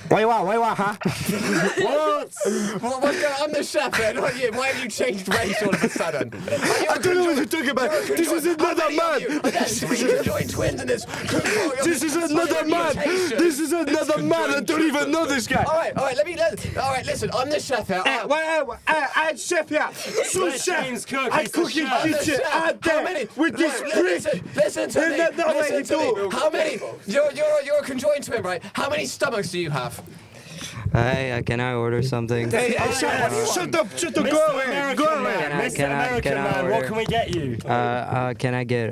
What you want, huh? What's going on? I'm the chef here, not you. Why have you changed race all of a sudden? I don't know what you're talking about. This is another man. There's 3 conjoined twins in this. This is another man. This is another man. I don't even know this guy. All right. All right, listen. I'm the chef here. I'm chef here. Sous Let chef. James cook. I He's the cook in chef. kitchen out there with this brick. Listen to me. Listen to me. How many? You're a conjoined twin, right? How many stomachs do you have? Hey, can I order something? Hey, shut up. Go away. Mr. Go American away. Man, Mr. Can I American Man, what order? can we get you? Can I get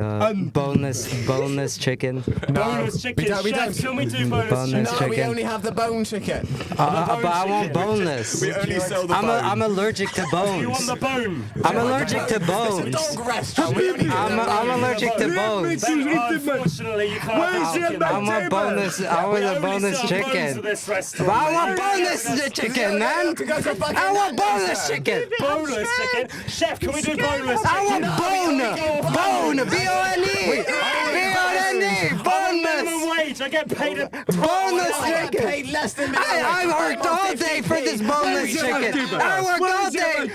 boneless chicken? Boneless chicken. we don't. Chef, can we do boneless Boneless chicken? No, we chicken. only have the bone chicken. But I want boneless. we only sell the bone. I'm allergic to You want bones. the bone? I'm allergic to bones. Dog restaurant. We only have the I'm bone. allergic to bones. Then, unfortunately, you can't Where is have it, chicken. man? I want boneless. I want We a only boneless sell bones at chicken. this But restaurant. I want boneless chicken, man. To go to fucking I want Nando's, boneless sir. chicken. Boneless chicken. Chef, can we do boneless I chicken? want bone. B-O-N-E. B-O-N-E. Boneless. Minimum wage. I get paid a Boneless I get chicken. paid less than I worked all day for this boneless chicken. I worked all day.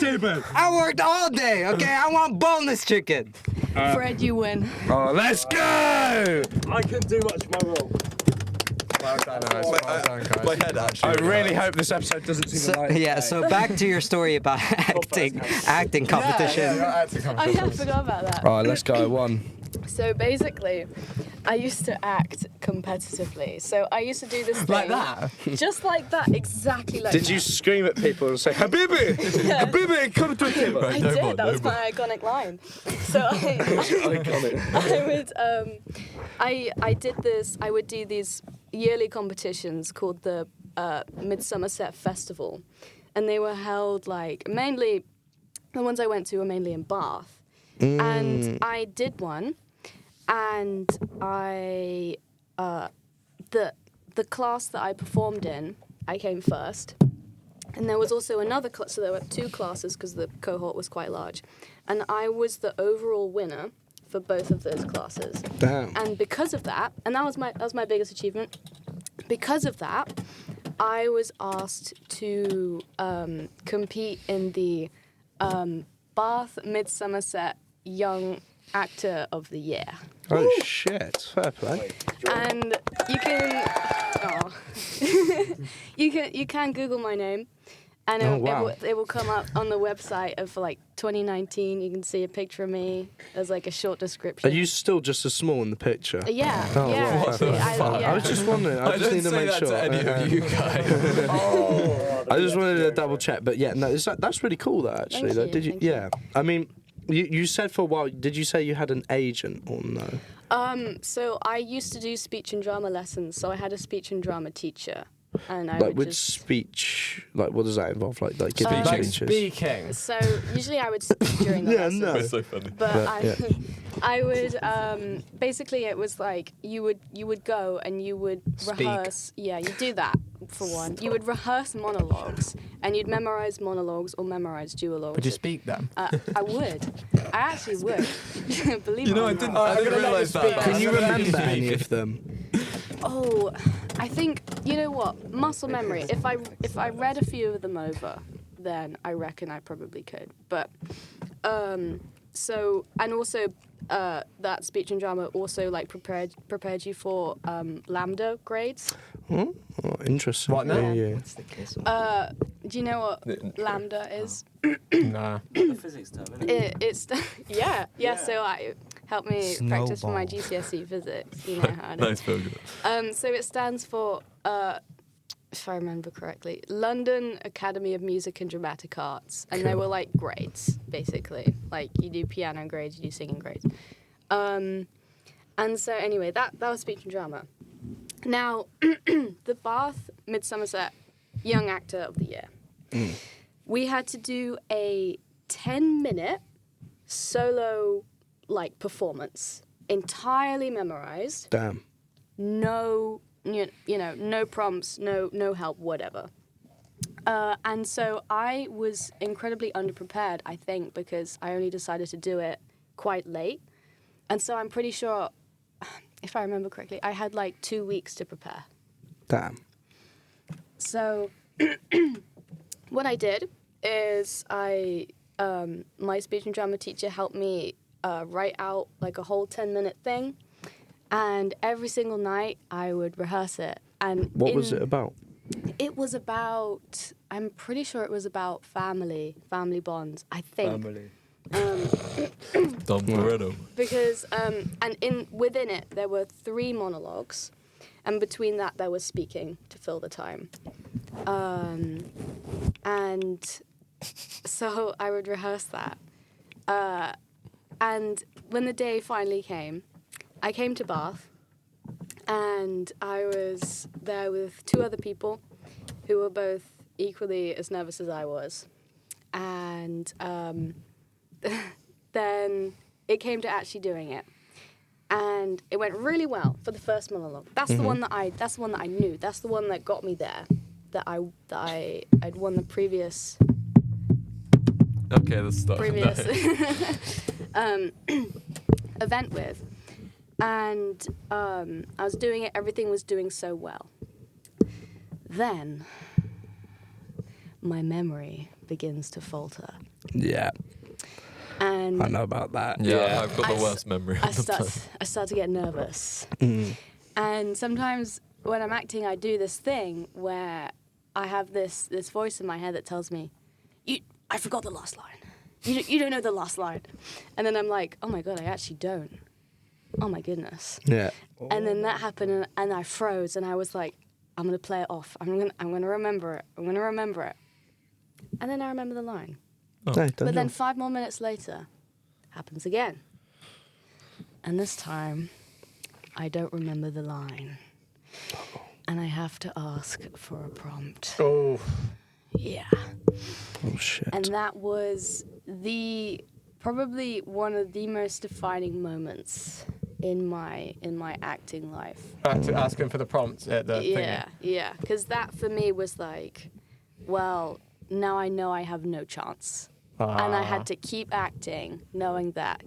I worked all day. Okay, I want boneless chicken. Fred, you win. Oh, let's go. I couldn't do much my role. Well done, guys. Well done, guys. My head actually. I really hope this episode doesn't seem So, like. yeah, so back to your story about acting competition. Yeah, I forgot about that. All right, let's go. 1. So basically, I used to act competitively. So I used to do this thing. Like that? Just like that, exactly like Did that. you scream at people and say, Habibi, Habibi, come to the table? I no did. more, That no was more. my iconic line. So I did this. I would do these yearly competitions called the Mid-Somerset Festival, and they were held like mainly. The ones I went to were mainly in Bath, and I did one, and I the class that I performed in, I came first. And there was also another class, so there were 2 classes because the cohort was quite large. And I was the overall winner for both of those classes. Damn. And because of that, and that was my biggest achievement, because of that, I was asked to compete in the Bath Mid-Somerset Young Actor of the Year. Oh, shit. Fair play. And you can, you can Google my name, and Oh, wow. it will come up on the website of like 2019. You can see a picture of me. There's like a short description. Are you still just as small in the picture? Yeah, Oh, yeah. wow. Actually, I was just wondering. I I just don't need to say make that sure. to any of you guys. I just wanted to double check, but yeah, no, that's really cool. That actually, Thank you, did you? thank you. Yeah, I mean, you said for a while. Did you say you had an agent or no? So I used to do speech and drama lessons. So I had a speech and drama teacher, and I Like would with just. speech, like what does that involve? Like giving Like speeches. speaking. So usually I would speak during the Yeah, lessons. no. It's so funny. But Yeah. I would basically it was like you would go and you would rehearse. Yeah, you do that for one. You would rehearse monologues and you'd memorize monologues or memorize duologues. Would you speak them? I would. I actually would. Believe You know, it I or didn't not. I'm gonna let realise you that. speak. but Can I'm you gonna let remember speak. any of them? Oh, I think, you know what, muscle memory. If I read a few of them over, then I reckon I probably could. But so, and also that speech and drama also like prepared you for lambda grades. Oh, interesting. What now? Yeah. Do you know what lambda is? Nah. The physics term, isn't it? It's yeah. So I helped me practice for my GCSE physics. You know how it is. Nice program. So it stands for, if I remember correctly, London Academy of Music and Dramatic Arts, and they were like grades, basically. Like you do piano grades, you do singing grades. And so anyway, that was speech and drama. Now, the Bath Mid Somerset Young Actor of the Year. We had to do a 10-minute solo like performance, entirely memorized. Damn. No, you know, no prompts, no help, whatever. And so I was incredibly underprepared, I think, because I only decided to do it quite late. And so I'm pretty sure, if I remember correctly, I had like 2 weeks to prepare. Damn. So what I did is my speech and drama teacher helped me write out like a whole 10-minute thing. And every single night I would rehearse it. And What was it about? It was about, I'm pretty sure it was about family bonds, I think. Family. Don Toretto. Because, and within it, there were 3 monologues. And between that, there was speaking to fill the time. And so I would rehearse that. And when the day finally came, I came to Bath, and I was there with 2 other people who were both equally as nervous as I was. And then it came to actually doing it, and it went really well for the first monologue. That's the one that I knew. That's the one that got me there. I'd won the previous. Okay, let's start. Event with. And I was doing it, everything was doing so well. Then my memory begins to falter. Yeah. And I know about that. Yeah, I've got the worst memory I of the start, time. I start to get nervous. And sometimes when I'm acting, I do this thing where I have this voice in my head that tells me, I forgot the last line. You don't know the last line. And then I'm like, oh my God, I actually don't. Oh my goodness. Yeah. And then that happened, and I froze, and I was like, I'm gonna play it off. I'm gonna remember it. I'm gonna remember it. And then I remember the line. No, But then 5 more minutes later, happens again. And this time, I don't remember the line. And I have to ask for a prompt. Oh. Yeah. Oh shit. And that was probably one of the most defining moments in my acting life. Asking for the prompts at the thingy. Yeah. Because that for me was like, well, now I know I have no chance. And I had to keep acting, knowing that,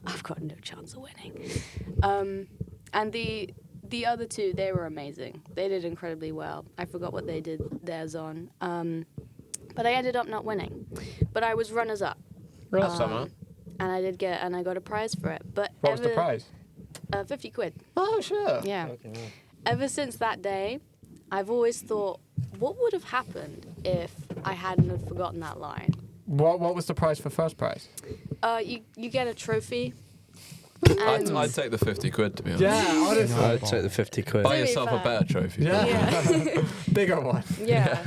I've got no chance of winning. And the other 2, they were amazing. They did incredibly well. I forgot what they did theirs on. But I ended up not winning. But I was runners-up. Well, that's something. And I got a prize for it. But What was the prize? 50 quid. Oh, sure. Yeah. Okay, yeah. Ever since that day, I've always thought, what would have happened if I hadn't have forgotten that line? What was the prize for first prize? You get a trophy. I'd take the 50 quid, to be honest. Yeah, honestly. I'd take the 50 quid. Buy To be yourself a fair. better trophy. Yeah. Bigger one. Yeah.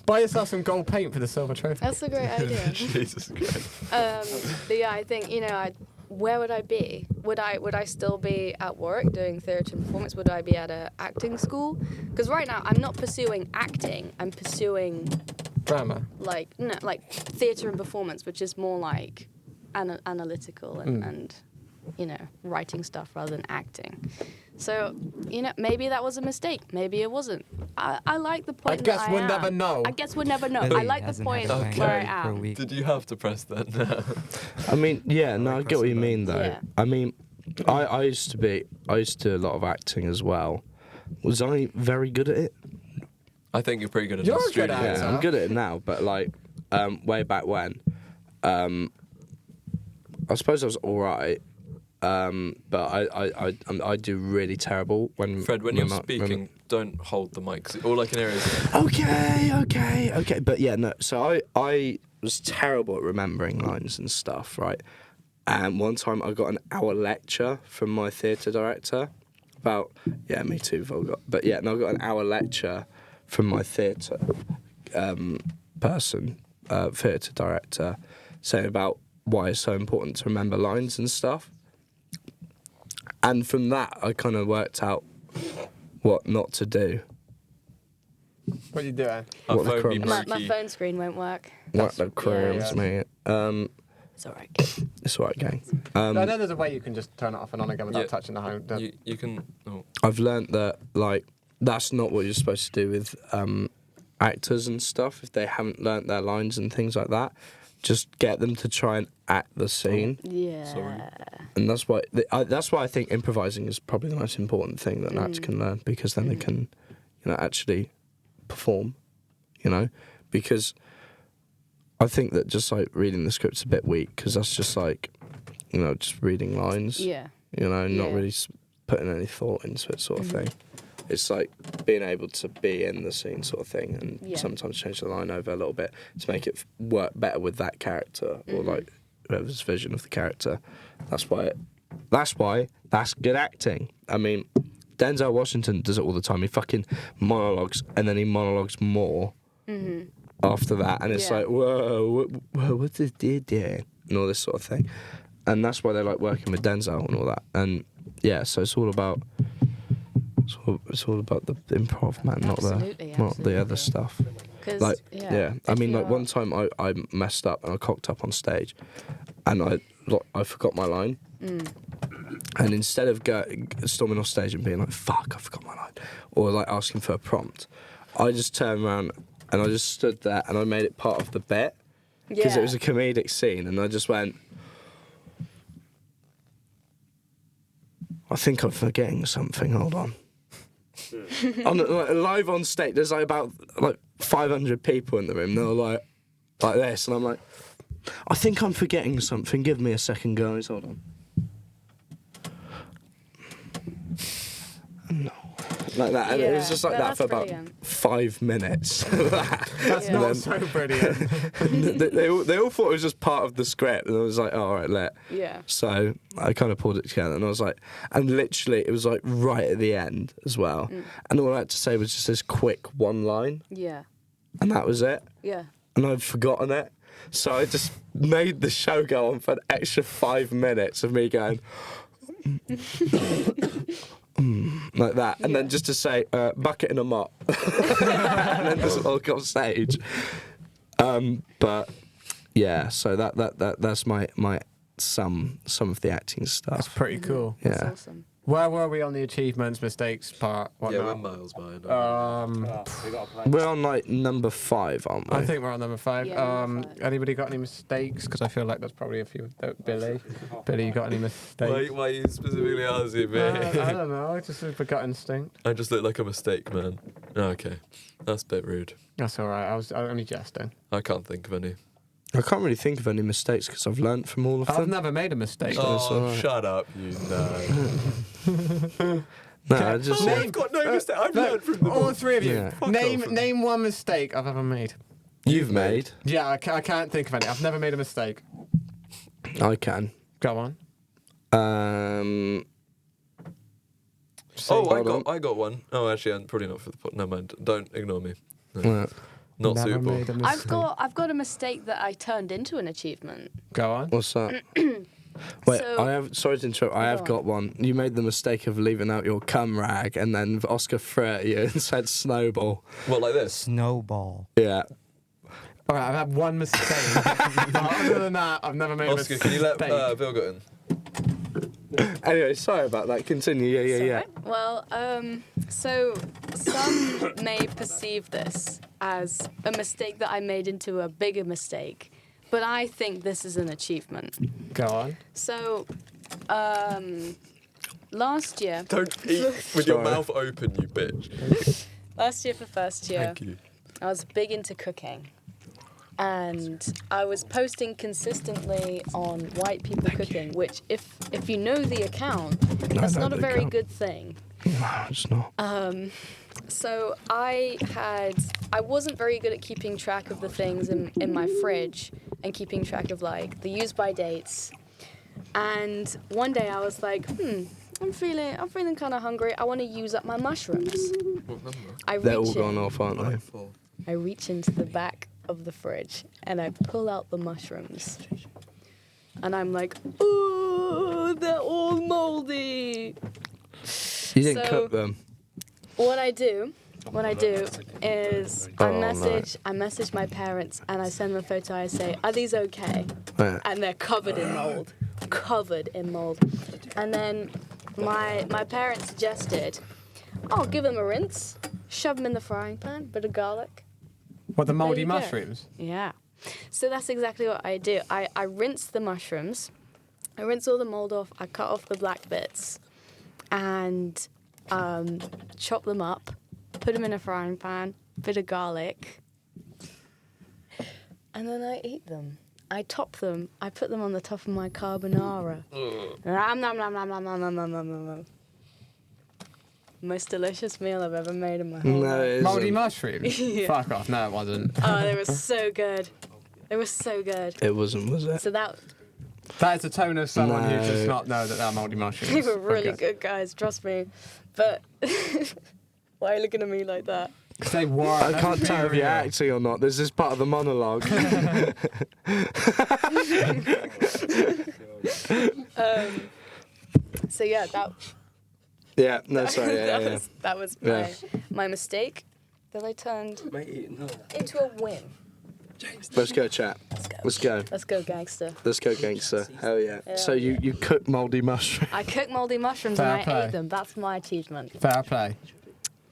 Buy yourself some gold paint for the silver trophy. That's a great idea. Jesus Christ. But yeah, I think, where would I be? Would I still be at work doing theatre and performance? Would I be at an acting school? Because right now I'm not pursuing acting. I'm pursuing Drama. like theatre and performance, which is more like analytical and writing stuff rather than acting. So maybe that was a mistake. Maybe it wasn't. I like the point. I guess that we'll am. never know. I guess we'll never know. Really I like the hasn't point had a wank where I for a am. week. Did you have to press that now? I mean, yeah, no, I get what you mean though. Yeah. I mean, I used to do a lot of acting as well, Was I very good at it? I think you're pretty good at You're the good studio. at it. Yeah, I'm good at it now, but like way back when, I suppose I was all right. But I do really terrible when. Fred, when you're speaking, don't hold the mic. 'Cause all I can hear is. Okay. But yeah, no. So I was terrible at remembering lines and stuff, right? And one time I got an hour lecture from my theatre director about me too, Volga. But yeah, no, I got an hour lecture from my theatre theatre director, saying about why it's so important to remember lines and stuff. And from that, I kind of worked out what not to do. What are you doing? Our What the phone be crumbs. My murky. phone screen won't work. What the crumbs, yeah. mate. It's alright. It's alright, gang. I know there's a way you can just turn it off and on again without Yeah. touching the home. You can. Oh. I've learnt that, like, that's not what you're supposed to do with actors and stuff. If they haven't learnt their lines and things like that, just get them to try and act the scene. Yeah. Sorry. And that's why I think improvising is probably the most important thing that an actor can learn, because then they can, actually perform, because I think that just like reading the script's a bit weak, because that's just like, just reading lines, Yeah. not Yeah. really putting any thought into it, sort of thing. It's like being able to be in the scene, sort of thing, and Yeah. sometimes change the line over a little bit to make it work better with that character or like whoever's vision of the character. That's why that's good acting. I mean, Denzel Washington does it all the time. He fucking monologues, and then he monologues more after that, and it's Yeah. like, whoa, what's this dude doing? And all this sort of thing. And that's why they like working with Denzel and all that. And yeah, so it's all about the improv, man, not the other stuff. 'Cause, Like, yeah. I mean, if like you're- one time I messed up and I cocked up on stage, and I forgot my line. And instead of storming off stage and being like, fuck, I forgot my line, or like asking for a prompt, I just turned around and I just stood there and I made it part of the bit, because it was a comedic scene, and I just went, I think I'm forgetting something, hold on. Live on stage, there's like about 500 people in the room, they're like this, and I'm like, I think I'm forgetting something, give me a second, guys, hold on. No. Like that, and it was just like that that's for about brilliant. 5 minutes. That's Yeah. not then- so brilliant. they all thought it was just part of the script, and I was like, oh, all right, let. Yeah. So I kind of pulled it together, and I was like, and literally it was like right at the end as well, and all I had to say was just this quick one line, Yeah. and that was it, Yeah. and I'd forgotten it, so I just made the show go on for an extra 5 minutes of me going like that, and then just to say bucket and a mop, and then just walk off stage. But yeah, so that's my some of the acting That's stuff. pretty cool. That's Yeah. awesome. Where were we on the achievements, mistakes part? Yeah, we're Whatnot? miles behind. We're on like number 5, aren't we? I think we're on number 5. Yeah, number 5. Anybody got any mistakes? Because I feel like there's probably a few. Billy, you got any mistakes? Why are you specifically asking me? I don't know. I just have a gut instinct. I just look like a mistake, man. Oh, okay, that's a bit rude. That's all right. I was only jesting. I can't think of any. I can't really think of any mistakes because I've learnt from all of I've them. never made a mistake. all right. Shut up, you nerd. No, I just I've got no mistake. I've learned from them. All three of you. Yeah. Name one mistake I've ever made. you've made. Yeah, I can't think of any. I've never made a mistake. I can. Go on. Oh, I got one. Oh, actually, I'm probably not for the pot. Never mind. Don't ignore me. No. Not Never suitable. made a mistake. I've got a mistake that I turned into an achievement. Go on. What's that? Wait, So- I have. Sorry to interrupt. I have Go on. got one. You made the mistake of leaving out your cum rag, and then Oscar threw it at you and said snowball. What, like this? Snowball. Yeah. All right, I've had one mistake. But other than that, I've never made Oscar, a can mistake. you let Bill go in? Anyway, sorry about that. Continue. Yeah. Well, so some may perceive this as a mistake that I made into a bigger mistake, but I think this is an achievement. Go on. So, last year. Don't eat with your Sorry. mouth open, you bitch. Last year for first year, Thank you. I was big into cooking. And I was posting consistently on white people cooking, which if you know the account, that's know not a the very account. good thing. No, it's not. So I wasn't very good at keeping track of the things in my fridge and keeping track of like the use by dates. And one day I was like, I'm feeling kind of hungry. I want to use up my mushrooms. What number? They're all gone off, aren't they? 4. I reach into the back of the fridge and I pull out the mushrooms. And I'm like, oh, they're all moldy. You didn't So- cook them. What I do is Oh, I message my parents and I send them a photo. I say, are these okay? Yeah. And they're covered in mold. And then my parents suggested, oh, give them a rinse, shove them in the frying pan, bit of garlic. What, the mouldy you go. mushrooms? Yeah. So that's exactly what I do. I rinse the mushrooms. I rinse all the mold off. I cut off the black bits and chop them up, put them in a frying pan, bit of garlic, and then I eat them. I top them. I put them on the top of my carbonara. Nom, nom, nom, nom, nom, nom, nom, nom, nom, nom. Most delicious meal I've ever made in my whole No, life. it Mouldy isn't. mushrooms? Yeah. Fuck off. No, it wasn't. Oh, they were so good. They were so good. It wasn't, was it? So that That is the tone of someone who does No. not know that they're mouldy mushrooms. they were really Okay. good guys, trust me. But why are you looking at me like that? 'Cause they were. I can't tell if you're acting or not. This is part of the monologue. So yeah, that Yeah, no, sorry. Yeah, yeah. that was Yeah. my mistake that I turned into a win. Let's go, chat. Let's go. Let's go, gangster. Let's go, gangster. Hell yeah. Hell So you cook mouldy mushroom. I cooked moldy mushrooms Fair and I play. ate them. That's my achievement. Fair play.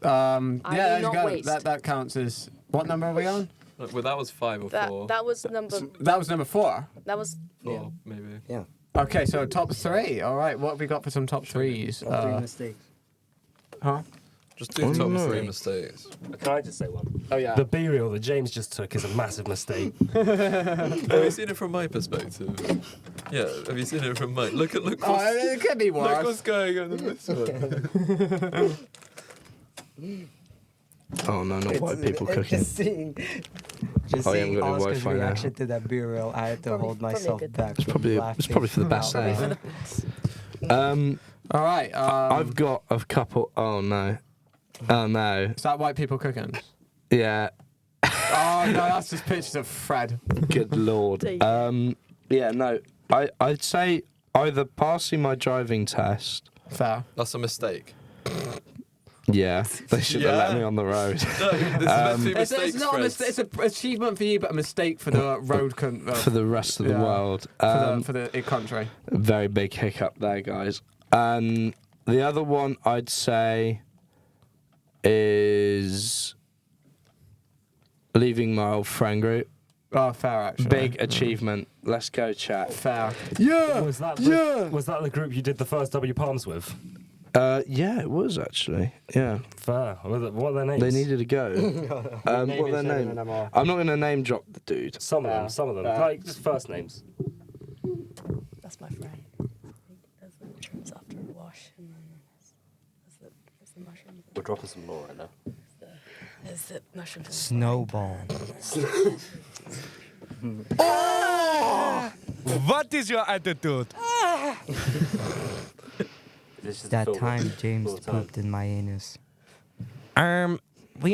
I Yeah, do there you not go. waste. That counts as. What number are we on? Well, that was 5 or 4. That was number. That was number 4. That was 4, maybe. Yeah. Okay, so top 3. All right, what have we got for some top 3s? Three mistakes. Huh? Just do top no. 3 mistakes. Can I just say one? Oh yeah. The B-reel that James just took is a massive mistake. Have you seen it from my perspective? Yeah, have you seen it from mine? Look Oh, what's, it could be look worse. what's going on in this one. Oh no, not white people cooking. Just seeing Oh, yeah, I'm gonna do Oscar's Wi-Fi now. reaction to that burial, I had to hold myself good. back. It's probably for the best. probably for the All right. I've got a couple. Oh no. Oh no. Is that white people cooking? Yeah. Oh no, that's just pictures of Fred. Good lord. There you go. Yeah. No. I'd say either passing my driving test. Fair. That's a mistake. Yeah. They should have let Yeah. me on the road. No, this is meant to be It's mistakes, not a Fred. mistake. It's an achievement for you, but a mistake for the road For the rest of the Yeah. world. for the country. Very big hiccup there, guys. And the other one I'd say is leaving my old friend group. Oh, fair actually. Big achievement. Let's go, chat. Fair. Yeah. Was that was that the group you did the first W Palms with? Yeah, it was actually. Yeah. Fair. What are their names? They needed to go. What are their names? I'm not going to name drop the dude. Some of them. Some of them. Like just first names. That's my friend. There's the mushrooms after a wash, and then there's the mushrooms. We're dropping some more right now. There's the mushrooms. Snowball. What is your attitude? This is That the time full James time. pooped in my anus. The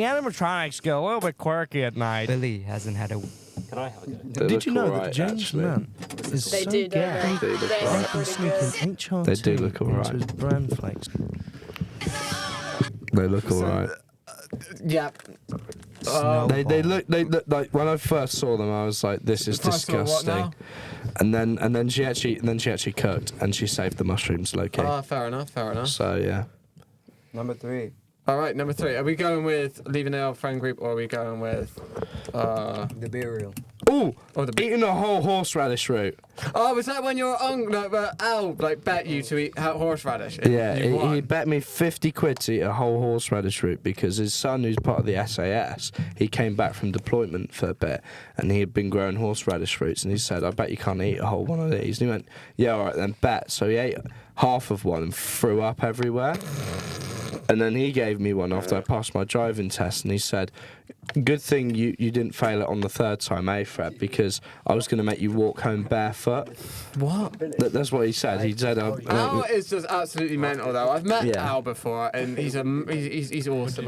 animatronics get a little bit quirky at night. Billy hasn't had a. Can I have a go? They Did look you know alright, that James actually. Man is They so do, don't gay? they? They look They're alright. pretty Sneaking good. HRT They do look into alright. his bran flakes. They look alright. Yeah. Snowball. They look like when I first saw them, I was like, "This is First of all, what disgusting." And then she actually cooked and she saved the mushrooms, low key. Fair enough. Fair enough. So yeah, Number 3. All right, number 3. Are we going with leaving our friend group, or are we going with The burial. Ooh, Oh, the eating a whole horseradish root. Oh, was that when your uncle, Al, bet you to eat horseradish? Yeah, You he won? bet me 50 quid to eat a whole horseradish root because his son, who's part of the SAS, he came back from deployment for a bit and he had been growing horseradish roots and he said, I bet you can't eat a whole one of these. And he went, yeah, all right, then bet. So he ate half of one and threw up everywhere. And then he gave me one after I passed my driving test, and he said, good thing you didn't fail it on the 3rd time, eh, Fred? Because I was going to make you walk home barefoot. What? That's what he said. He said, Al is just absolutely mental, though. I've met Yeah. Al before, and he's awesome.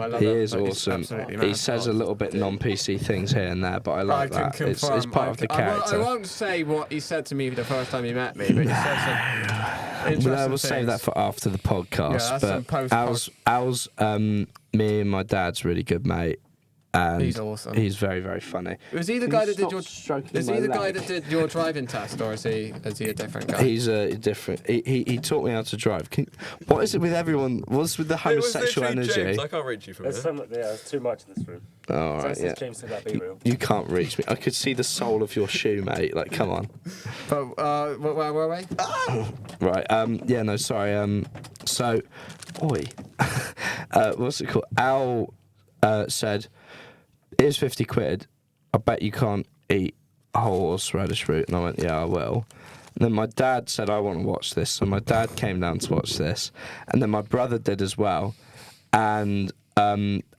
I love he him. is Like, he's awesome. absolutely He mental. says a little bit non-PC things here and there, but I like I can that. It's confirm. part of the I character. won't say what he said to me the first time he met me, but he said some interesting We'll save that things. for after the podcast. Yeah, that's some but post-pod. Al's me and my dad's really good mate. And He's awesome. He's very, very funny. Was he the Can guy you that did stop your? stroking Is he my the guy leg? that did your driving test, or is he a different guy? He's a different. He taught me how to drive. What is it with everyone? What's with the It was homosexual literally energy? James. I can't reach you from There's here. there's too much in this room. All So right, it yeah. says James said that be real. You can't reach me. I could see the sole of your shoe, mate. Like, come on. But where were we? Right. Yeah. No. Sorry. So, oi. What's it called? Al said, "Here's 50 quid. I bet you can't eat a whole horseradish root." And I went, "Yeah, I will." And then my dad said, "I want to watch this." So my dad came down to watch this, and then my brother did as well. And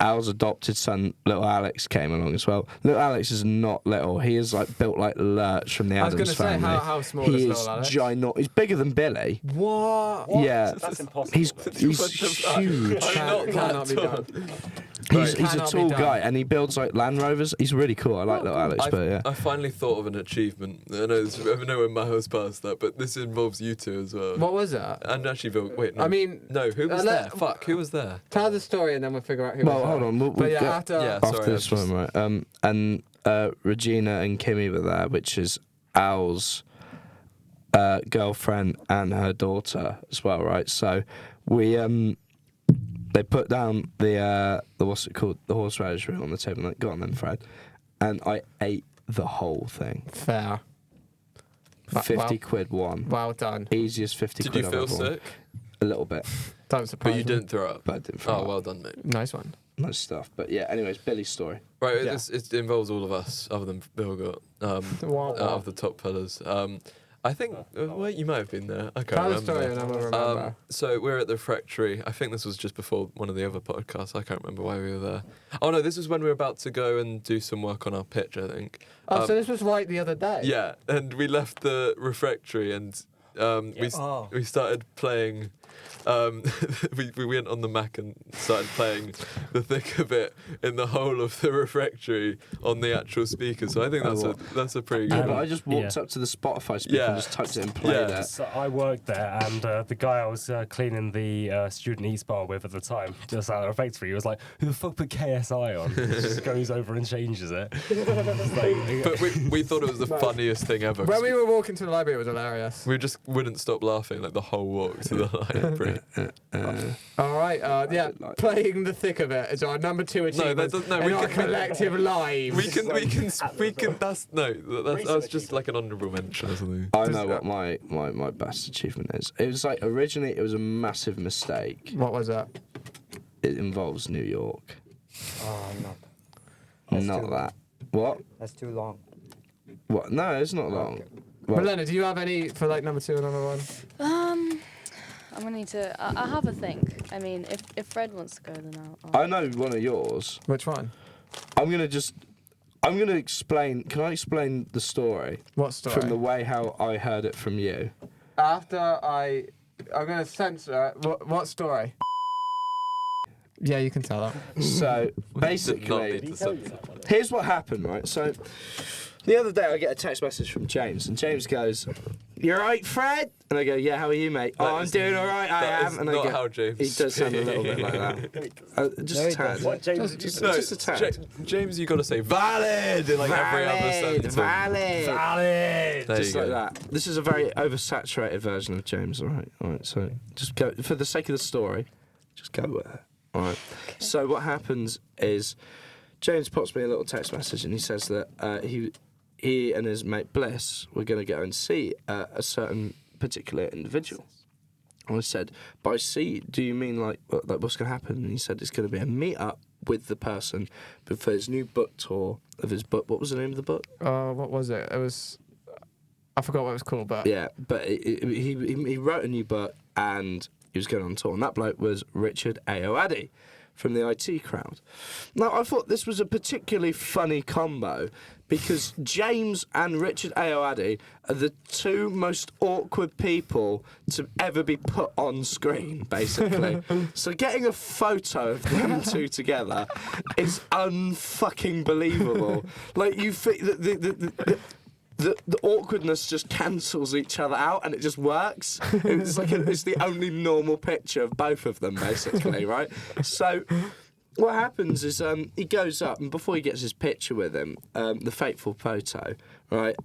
Al's adopted son, little Alex, came along as well. Little Alex is not little. He is like built like Lurch from the I was Addams gonna say, Family. how small he is is little Alex? ginormous. He's bigger than Billy. What? Yeah, That's impossible. he's though. huge. Cannot be done. He's a Cannot be tall done. guy, and he builds like Land Rovers. He's really cool. I like little Alex, but yeah. I finally thought of an achievement. I know when Maho's passed that, but this involves you two as well. What was that? And actually, Bill, wait, no. I mean, no, who was let- there? Fuck, who was there? Tell the story and then we'll figure out who. Well, was hold there. on. We'll But yeah, get after. Yeah. after sorry, this I just- one, right? And Regina and Kimmy were there, which is Al's girlfriend and her daughter as well, right? So we they put down the what's it called, the horseradish root on the table. And like, go on then, Fred. And I ate the whole thing. Fair. 50 quid one. Well done. Easiest 50 Did quid you I've feel ever won. sick? A little bit. Don't surprise But you me. didn't throw up. But I didn't throw Oh, up. well done, mate. Nice one. Nice stuff. But yeah, anyways, Billy's story. Right, Yeah. it involves all of us, other than Bill got, Wow, out of the top fellas. I think, well, you might have been there. I can't Tell the remember. story and I will remember. So we're at the refectory. I think this was just before one of the other podcasts. I can't remember why we were there. Oh no, this was when we were about to go and do some work on our pitch, I think. So this was right the other day. Yeah, and we left the refectory and we started playing. We went on the Mac and started playing the thick of it in the whole of the refectory on the actual speaker. So I think that's a pretty Yeah, good but one. I just walked up to the Spotify speaker Yeah. and just typed it and played Yeah. it. So I worked there, and the guy I was cleaning the student eats bar with at the time, just out of the factory, he was like, "Who the fuck put KSI on?" He just goes over and changes it. But we thought it was the funniest thing ever. When we were walking to the library, it was hilarious. We just wouldn't stop laughing like the whole walk to the library. All right, yeah, playing the thick of it is our number 2 achievement doesn't- no, in we our can- collective lives. we can. That's just like an honourable mention or something. I know what my best achievement is. It was like originally it was a massive mistake. What was that? It involves New York. Oh, no. That's Not too that. What? That's too long. What? No, it's not long. Well, Milena, do you have any for like number 2 and number 1? I'm gonna need to. I'll have a think. I mean, if Fred wants to go, then I'll. I know one of yours. Which one? I'm gonna explain. Can I explain the story What story? from the way how I heard it from you? After I'm gonna censor it. What story? Yeah, you can tell that. So Did not basically, need to censor. here's what happened, right? So the other day I get a text message from James, and James goes, "You alright, Fred?" And I go, "Yeah, how are you, mate?" "Oh, I'm is- doing alright, I That am." is And I not go, how James he does sound a little bit like that. Just No, a he tad. doesn't. What James? Just a tad. James, you got to say valid in like every other sentence. Valid. Valid. There Just you like go. that. This is a very oversaturated version of James. All right. So just go for the sake of the story. Just go with it. All right. So what happens is James pops me a little text message and he says that he and his mate Bliss were going to go and see a certain particular individual. And I said, by see, do you mean like what's going to happen? And he said it's going to be a meet-up with the person for his new book tour of his book. What was the name of the book? What was it? It was... I forgot what it was called, but... Yeah, but he wrote a new book and he was going on tour. And that bloke was Richard Ayoade from the IT crowd. Now, I thought this was a particularly funny combo because James and Richard Ayoade are the two most awkward people to ever be put on screen, basically. So getting a photo of them two together is unfucking believable. Like, you think the awkwardness just cancels each other out and it just works. It's like it's the only normal picture of both of them, basically, right? So what happens is he goes up, and before he gets his picture with him, the fateful photo, right?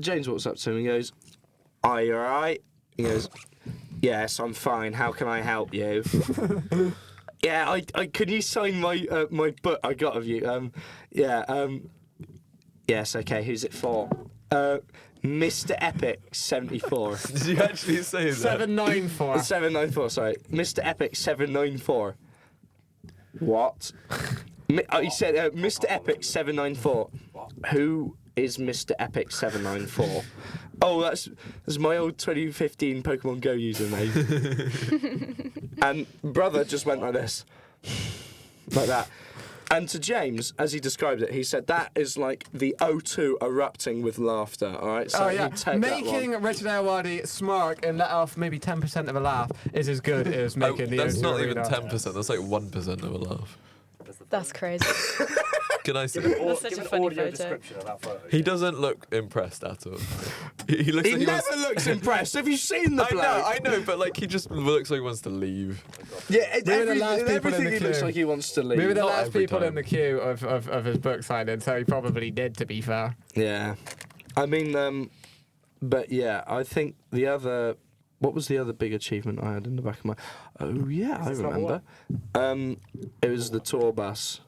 James walks up to him and goes, "Are you alright?" He goes, "Yes, I'm fine. How can I help you?" "Yeah, I can you sign my my book I got of you?" Yes, okay, who's it for? Mr. Epic 74. Did you actually say that? 794. 794, sorry. Mr. Epic 794. What? He said Mr. Epic 794. Who is Mr. Epic 794? Oh, that's my old 2015 Pokemon Go username. And brother just went like this. Like that. And to James, as he described it, he said that is like the O2 erupting with laughter, all right? So yeah. he'd take Making that one. Richard Ayoade smirk and let off maybe 10% of a laugh is as good as making the That's O2 not even arena. 10%, that's like 1% of a laugh. That's crazy. Can I see? That's such Give a an funny audio photo. description of that photo. He doesn't look impressed at all. He looks He like never looks impressed. Have you seen the bloke? I know, but like he just looks like he wants to leave. Yeah, We were the last people in everything the he looks queue. like he wants to leave. We were the Not last every people time. in the queue of his book signing, so he probably did, to be fair. Yeah. I mean, but yeah, I think the other... What was the other big achievement I had in the back of my... Oh, yeah, I this number remember. It was the tour bus.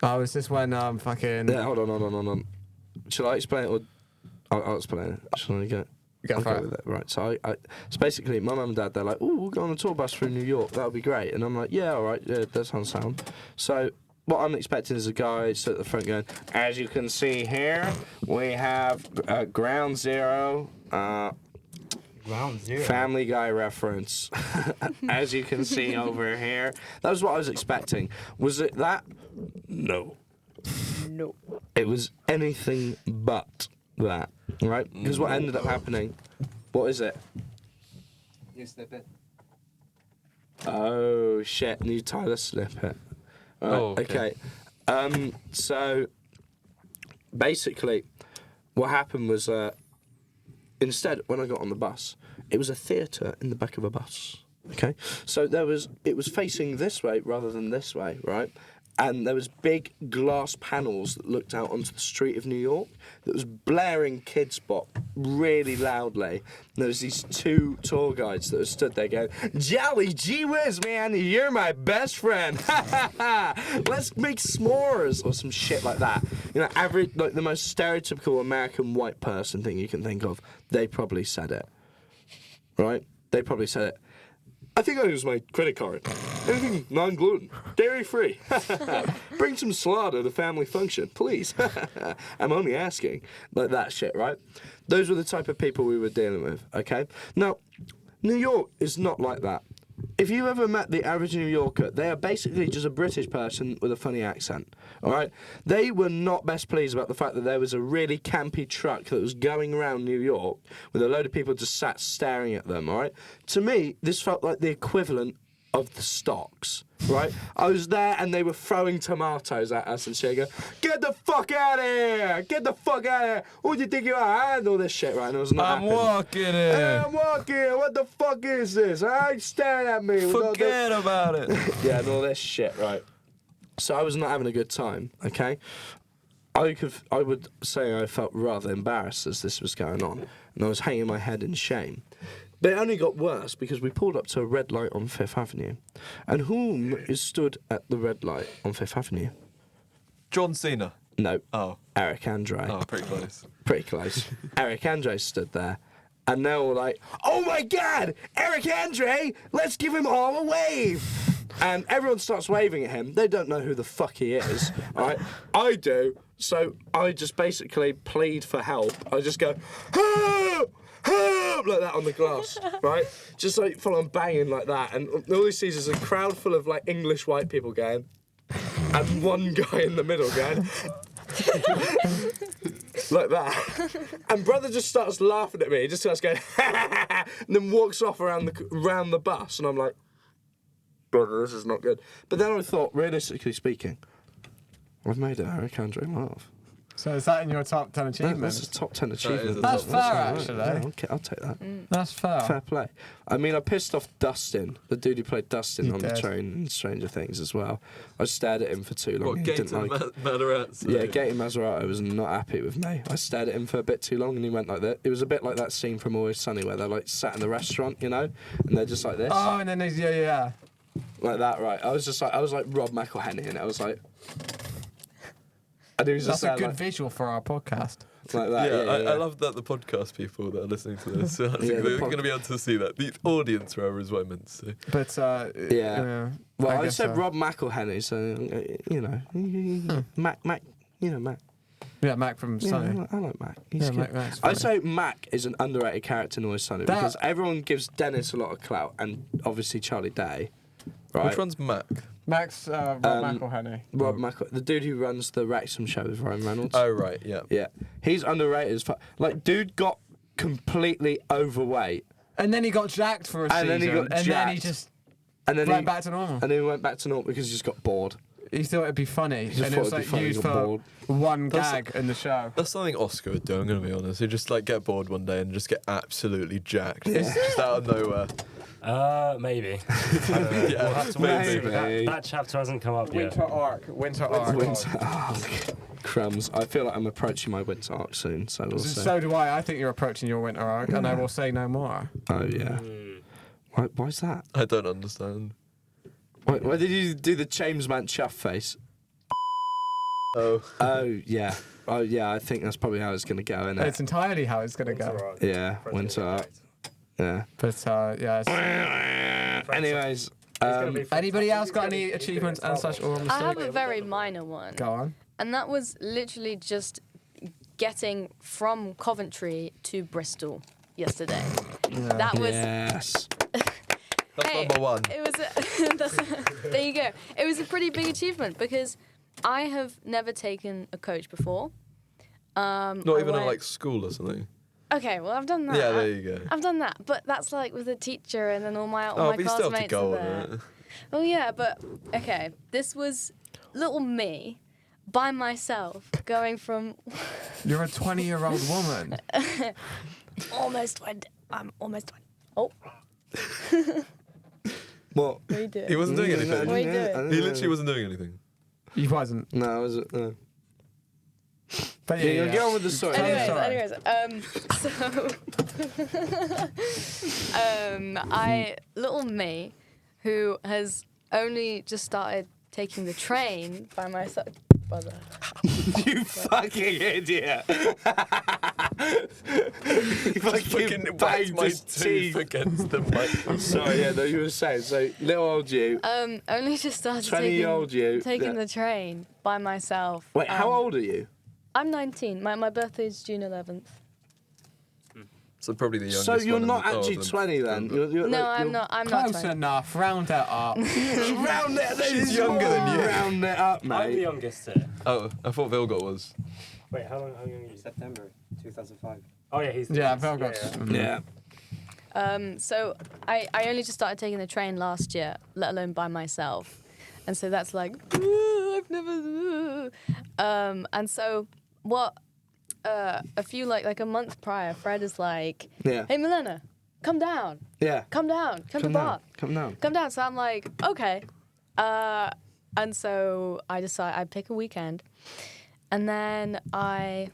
Oh, is this when fucking... Yeah, hold on. Shall I explain it or... I'll explain it. Shall I go? Go I'll for go it. with it. Right, so so basically, my mum and dad, they're like, "Oh, we'll go on a tour bus through New York. That would be great." And I'm like, "Yeah, all right, yeah, that sounds sound." So what I'm expecting is a guy stood at the front going, "As you can see here, we have Ground Zero." Ground Zero. Family Guy reference. As you can see over here. That was what I was expecting. Was it that? No. No. It was anything but that, right? Because what ended up happening, what is it? You slip it. Oh, shit, new Tyler Snippet. Right, Oh, okay. So, basically, what happened was, instead, when I got on the bus, it was a theatre in the back of a bus, okay? So it was facing this way rather than this way, right? And there was big glass panels that looked out onto the street of New York that was blaring Kids Bop really loudly. And there was these two tour guides that were stood there going, "Jolly gee whiz, man, you're my best friend. Let's make s'mores," or some shit like that. You know, average, like the most stereotypical American white person thing you can think of. They probably said it. Right? They probably said it. "I think I'll use my credit card. Anything non-gluten, dairy-free. Bring some slaw to the family function, please. I'm only asking." Like that shit, right? Those were the type of people we were dealing with, okay? Now, New York is not like that. If you ever met the average New Yorker, they are basically just a British person with a funny accent, all right? They were not best pleased about the fact that there was a really campy truck that was going around New York with a load of people just sat staring at them, all right? To me, this felt like the equivalent of the stocks, right? I was there and they were throwing tomatoes at us and shit. Go, "Get the fuck out of here! Get the fuck out of here! Who do you think you are?" And all this shit, right? And it was not happening. walking Hey, I'm walking. What the fuck is this? Staring at me. with all the- about it. Yeah, and all this shit, right? So I was not having a good time, okay? I would say I felt rather embarrassed as this was going on, and I was hanging my head in shame. But it only got worse because we pulled up to a red light on Fifth Avenue. And whom is stood at the red light on Fifth Avenue? John Cena. No. Oh. Eric Andre. Oh, pretty close. Pretty close. Eric Andre stood there. And they're all like, oh my God, Eric Andre, let's give him all a wave. And everyone starts waving at him. They don't know who the fuck he is. All right? I do. So I just basically plead for help. I just go, help! Help! Like that on the glass, right? Just like full on banging like that. And all he sees is a crowd full of like English white people going, and one guy in the middle going, like that. And brother just starts laughing at me. He just starts going, and then walks off around the bus. And I'm like, brother, this is not good. But then I thought, realistically speaking, I've made Eric Andre laugh. So is that in your top 10 achievements? That's a top 10 achievement. That's fair, That's actually. Yeah, okay, I'll take that. That's fair. Fair play. I mean, I pissed off Dustin, the dude who played Dustin You on the did. train in Stranger Things as well. I stared at him for too long. What, He Gaten didn't like it. Matarazzo? Yeah, Gaten Mazzarato was not happy with me. I stared at him for a bit too long and he went like that. It was a bit like that scene from Always Sunny where they're like sat in the restaurant, you know, and they're just like this. Oh, and then he's, yeah. Like that, right. I was like Rob McElhenney and I was like... And he was That's just a there, good like, visual for our podcast. like that. I love that the podcast people that are listening to this, they're going to be able to see that. The audience, rather, is what I meant to say. But, Yeah. Well, I guess said so. Rob McElhenney, so, you know, Mac, you know, Mac. Yeah, Mac from Yeah, Sunny. I like Mac. He's Yeah, good. Mac's I funny. say Mac is an underrated character in Always Sunny That- because everyone gives Dennis a lot of clout and obviously Charlie Day. Right? Which one's Mac? Mac's Rob McElhenney. Rob the dude who runs the Wrexham show with Ryan Reynolds. Oh, right, yeah. Yeah. He's underrated as fuck. Like, dude got completely overweight. And then he got jacked for a And then season. he got and then he jacked. just And then went back to normal. And then he went back to normal because he just got bored. He thought it'd be funny. just And thought it was it'd be like funny, used got for bored. one That's- gag in the show. That's something Oscar would do, I'm going to be honest. He'd just, like, get bored one day and just get absolutely jacked. Just out of nowhere. Maybe. I don't know. Yeah, We'll have to maybe. wait. That chapter hasn't come up yet. Winter arc. Winter arc. Crumbs. I feel like I'm approaching my winter arc soon, so we'll see. So do I. I think you're approaching your winter arc, and I will say no more. Oh, yeah. Why's that? I don't understand. Why did you do the James Man chuff face? Oh. Oh, yeah. Oh, yeah, I think that's probably how it's going to go, isn't It's it? entirely how it's going to go. Yeah, winter arc. Yeah. But, yeah. It's... Anyways, Anybody else got any achievements and such or I have mistakes? a very minor one. Go on. And that was literally just getting from Coventry to Bristol yesterday. That was yes. That's Hey, number one. It was there you go. It was a pretty big achievement because I have never taken a coach before. Not even at, like, school or something. Okay, well I've done that. Yeah, there you go. I've done that, but that's like with a teacher and then all my Oh, my but you still have to classmates go are on there. it. Oh yeah, but okay, this was little me by myself going from You're a 20-year-old woman. almost 20. I'm almost 20. Oh, What? what are you doing? He wasn't doing anything. What are you doing? He literally wasn't doing anything. He wasn't. No, I wasn't. No. But Yeah, go on with the story. Anyways, little me, who has only just started taking the train by myself. Brother. You fucking idiot. You fucking banged my his tooth teeth. against the mic. Sorry, yeah, no, you were saying. So, little old you, Only just started 20-year-old you. taking yeah. the train by myself. Wait, how old are you? I'm 19. My birthday is June 11th. So probably the youngest So you're one not in the- actually of them. 20 then? You're, No, like, I'm not. I'm not Close 20. enough. Round it up. Round it. She's younger than you. Round it up, I'm the mate. youngest here. Oh, I thought Vilgot was. Wait, how young are you? September 2005. Oh yeah, he's the Yeah, youngest. Velgot's. Yeah. So I only just started taking the train last year, let alone by myself. And so that's like, I've never. And so what? A few like a month prior, Fred is like, Yeah. "Hey, Milena, come down, Yeah. come down, come to Come Bath, down. Come down. come down." So I'm like, okay. And so I decide I pick a weekend, and then I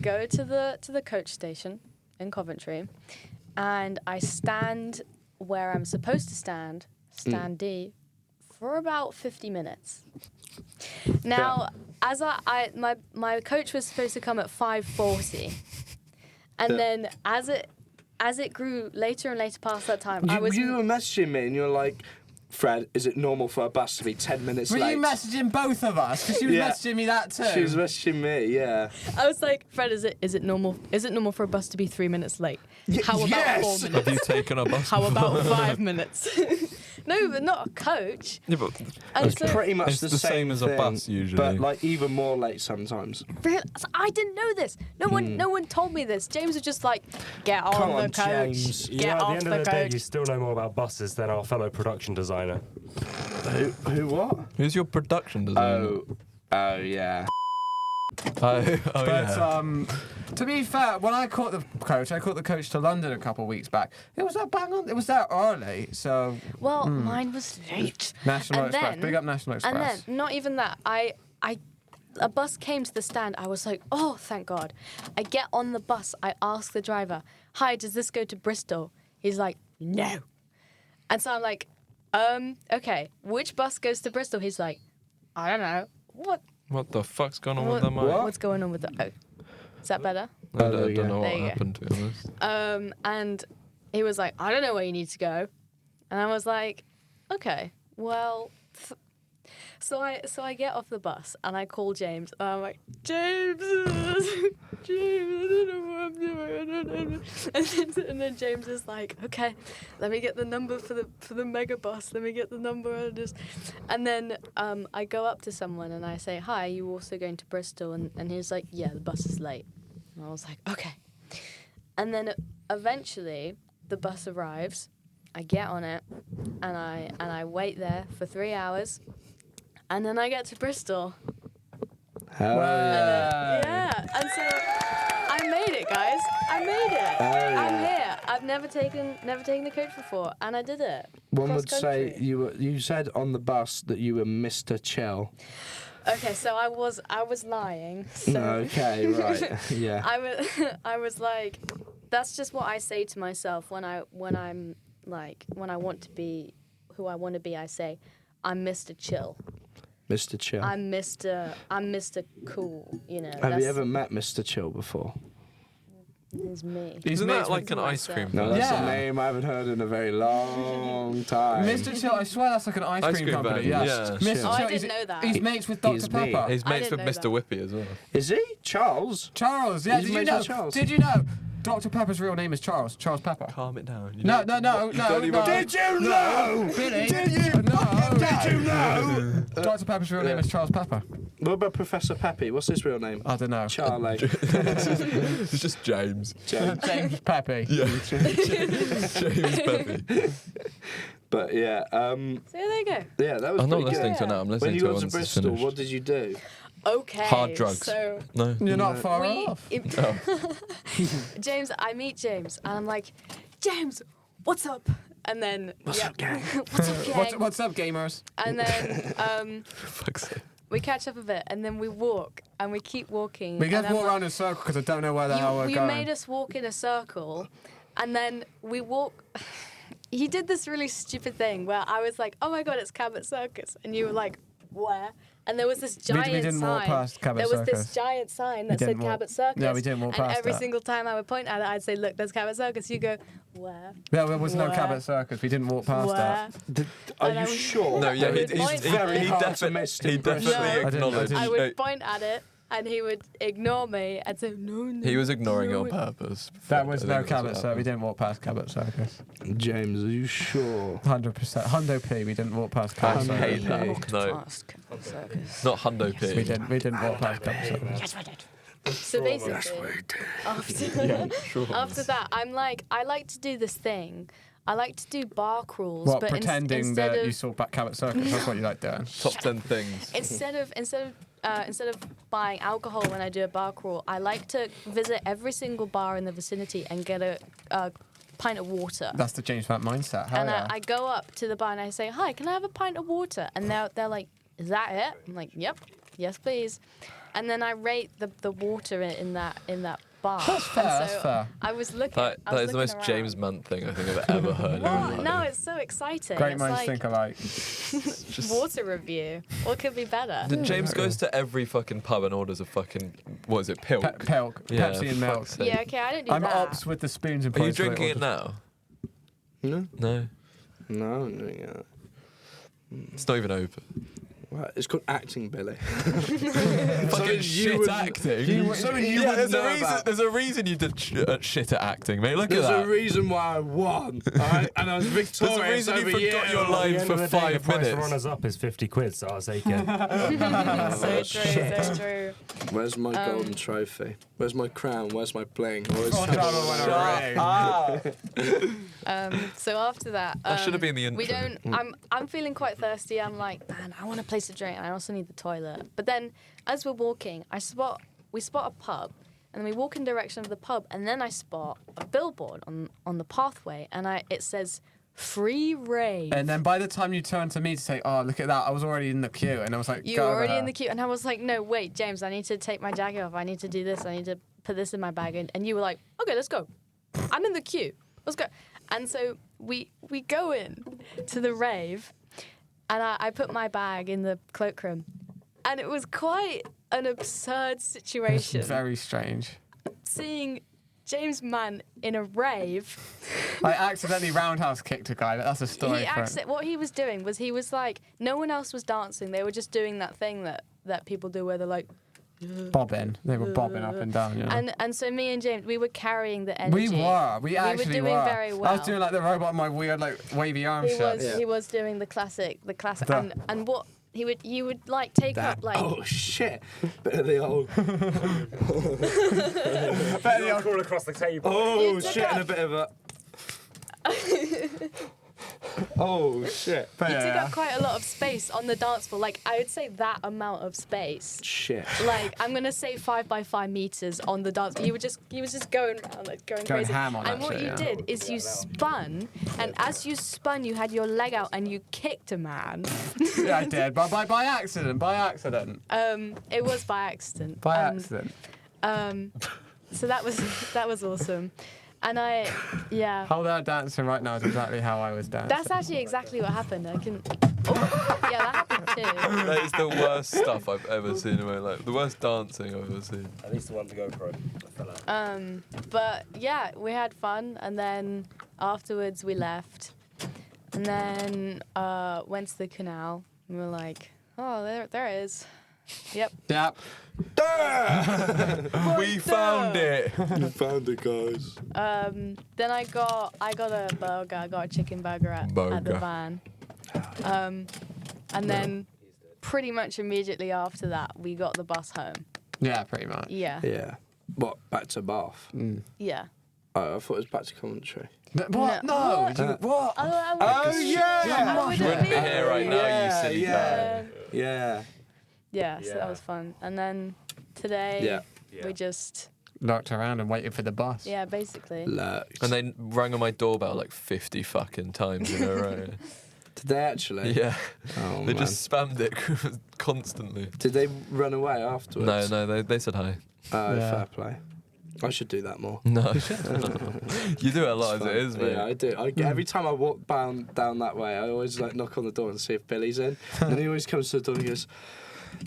go to the coach station. in Coventry, and I stand where I'm supposed to stand, standee, for about 50 minutes. Now, as my coach was supposed to come at 5:40, and then as it grew later and later past that time, You were messaging me and you're like, Fred, is it normal for a bus to be 10 minutes Were late? you messaging both of us? Because she was messaging me that too. She was messaging me, yeah. I was like, Fred, is it normal? Is it normal for a bus to be 3 minutes late? How about yes! 4 minutes? Have you taken a bus? How about 5 minutes? No, but not a coach. Yeah, but And It's so- pretty much It's the the same as a thing, bus usually. but like even more late sometimes. Really? I didn't know this. No one told me this. James was just like, get on Come the on, coach. James. You Get know, at the off end the of the day, coach. you still know more about buses than our fellow production designer. Who what? who's your production designer? Oh yeah. But yeah. to be fair, when I caught the coach to London a couple of weeks back. It was that bang on. It was that early. So Well, mine was late. National And Express, then- big up National And Express. then, not even that, a bus came to the stand. I was like, oh, thank God. I get on the bus. I ask the driver, hi, does this go to Bristol? He's like, no. And so I'm like, okay, which bus goes to Bristol? He's like, I don't know. What the fuck's going on with that mic? What's going on with that? Oh, is that better? I there don't you go. know what There you go. happened, to be honest. And he was like, I don't know where you need to go. And I was like, okay, well. So I get off the bus and I call James and I'm like, James, I don't know what I'm doing. I don't know. And then James is like, okay, let me get the number for the mega bus. Let me get the number. And then I go up to someone and I say, hi, are you also going to Bristol? And he's like, yeah, the bus is late. And I was like, okay. And then eventually the bus arrives. I get on it and I wait there for 3 hours. And then I get to Bristol. Hell Yeah. And so I made it, guys. I made it. I'm here. I've never taken the coach before, and I did it. One would Cross-country. say you said on the bus that you were Mr. Chill. Okay, so I was lying. So Okay, right. Yeah. I was like, that's just what I say to myself when I want to be who I want to be. I say, I'm Mr. Chill. Mr. Chill. I'm Mr. Cool. You know. Have you ever met Mr. Chill before? It's me. Isn't mates that like with an ice myself. cream? No, place? that's Yeah. a name I haven't heard in a very long time. Mr. Chill, I swear that's like an ice cream company. van, Yeah. yeah. Mr. Chill. Chill, Oh, I he's- didn't know that. He's mates with Dr. He's me. Pepper. He's I mates with didn't know Mr. Whippy as well. Is he? Charles? Charles, yeah, He's did you mates know? with Charles. Did you know? Dr. Pepper's real name is Charles Pepper. Calm it down. You No, don't- no. Did you know? Billy. Did you? No. Did you know? Dr. Pepper's real name is Charles Pepper. What about Professor Peppy? What's his real name? I don't know. Charlie. It's just James. James Peppy. Yeah. James Peppy. But yeah, So there you go. yeah, that was I'm not pretty listening good. to it now. I'm When listening you to it got to once it's Bristol, finished. what did you do? Okay. Hard drugs. So No. You're not far we, off. James, I meet James, and I'm like, James, what's up? And then, What's up, gang? What's up, gang? What's up, gamers? And then Fuck's sake. we catch up a bit, and then we walk, and we keep walking. We and just I'm walk like, around in a circle because I don't know where the hell we're you going. made us walk in a circle, and then we walk. He did this really stupid thing where I was like, "Oh my god, it's Cabot Circus," and you were like, "Where?" And there was this giant didn't sign. walk past Cabot there was Circus. this giant sign We that said didn't walk- Cabot Circus. Yeah, we didn't walk and past every that. single time I would point at it, I'd say, "Look, there's Cabot Circus." You go, "Where?" Yeah, there was no Where? Cabot Circus. We didn't walk past Where? that. Are And I you was- sure? No, yeah, I would point at it. he definitely I acknowledged. didn't- I would point at it, and he would ignore me and say, "No." He was ignoring it no, on purpose. That was I no think that's Cabot what Circus. We happened. didn't walk past Cabot Circus. James, are you sure? 100%. Hundo P. We didn't walk past Cabot I Circus. hate that. Walked No, past Cabot Circus. not Hundo P. We didn't walk past Cabot Circus. Yes, we did. So basically, after that, I'm like, I like to do this thing. I like to do bar crawls, What, but pretending instead that of you saw Cabot Circus? That's what you like doing. Top 10 things. instead of buying alcohol when I do a bar crawl, I like to visit every single bar in the vicinity and get a pint of water. That's the James Fant mindset. Hell And yeah. I go up to the bar and I say, "Hi, can I have a pint of water?" And they're like, "Is that it?" I'm like, "Yep, yes, please." and then I rate the water in that bar. That's fair, And that's fair. I was looking. That I was is the most looking James around. Mann thing I think I've ever heard. in my What? life. No, it's so exciting. Great it's minds like think alike. water review. What could be better? Then James goes to every fucking pub and orders a fucking, what is it, Pilk? Pilk. Yeah, Pepsi and for milk. fuck's sake. Yeah, okay, I didn't do I'm that. ops with the spoons and Are you plates. drinking it now? No, No. no, I'm doing it. It's not even open. Right, it's called acting, Billy. Fucking shit acting. Something you Yeah, wouldn't know about. there's a reason you did shit at acting, mate. Look There's at a that. reason why I won, alright? And I was There's victorious a reason you over forgot years. your At the line end for of the day, 5 the price for minutes. runners up is 50 quid, so I'll take it. So true, so true. Where's my golden trophy? Where's my crown? Where's my bling? Where's So after that, That should have been the intro. we don't. I'm feeling quite thirsty. I'm like, man, I want a place to drink. I also need the toilet. But then, as we're walking, we spot a pub, and then we walk in direction of the pub, and then I spot a billboard on the pathway, and it says free rave. And then by the time you turn to me to say, "Oh, look at that," I was already in the queue, and I was like, You "Go were over already her." in the queue, and I was like, no, wait, James, I need to take my jacket off. I need to do this. I need to put this in my bag. And you were like, okay, let's go. I'm in the queue. Let's go. And so we go in to the rave, and I put my bag in the cloakroom, and it was quite an absurd It's situation. very strange. Seeing James Mann in a rave. I accidentally roundhouse kicked a guy, but that's a story for it. What he was doing was he was like, no one else was dancing. They were just doing that thing that people do where they're like, Bobbing. They were bobbing up and down, you know. and so me and James, we were carrying the energy. We actually doing were. very I well. was doing like the robot on my weird like wavy arm shot. He was doing the classic, The- and what he would like take that? up like. Oh shit! Bit of the old. Crawl across the table. Oh You took shit! And a up- bit of a. Oh shit! But He took yeah. up quite a lot of space on the dance floor. Like I would say that amount of space. Shit. Like I'm gonna say 5 by 5 meters on the dance. He was just going around, like going crazy. ham on and that what shit, you yeah. did is you spun, and as you spun, you had your leg out and you kicked a man. Yeah, I did, but by accident. By accident. It was by accident. By And, accident. So that was awesome, and yeah. How they're dancing right now is exactly how I was dancing. That's actually exactly what happened. I can. Oh, yeah, that happened too. That is the worst stuff I've ever seen in my life. The worst dancing I've ever seen. At least the one to go for it. But yeah, we had fun, and then afterwards we left, and then went to the canal. And we were like, oh, there it is. Yep. Yep. We found it. You found it, guys. Then I got a burger. I got a chicken burger at the Burger. van. And then pretty much immediately after that, we got the bus home. Yeah, pretty much. Yeah. Yeah. What? Back to Bath? Yeah. Oh, I thought it was back to Coventry. What? No. What? What? Oh yeah! I You wouldn't be here right now, you silly yeah. guy. Yeah. Yeah, so Yeah. that was fun. And then today, Yeah. we just, Looked around and waited for the bus. yeah, basically. Lurked. And they rang on my doorbell like 50 fucking times in a row. Did they actually? Yeah. Oh, They man. just spammed it constantly. Did they run away afterwards? No, they said hi. Oh, Yeah. fair play. I should do that more. No. You do it a lot It's as it fun. is, mate. Yeah, I do. Every time I walk down that way, I always like knock on the door and see if Billy's in. And then he always comes to the door and he goes,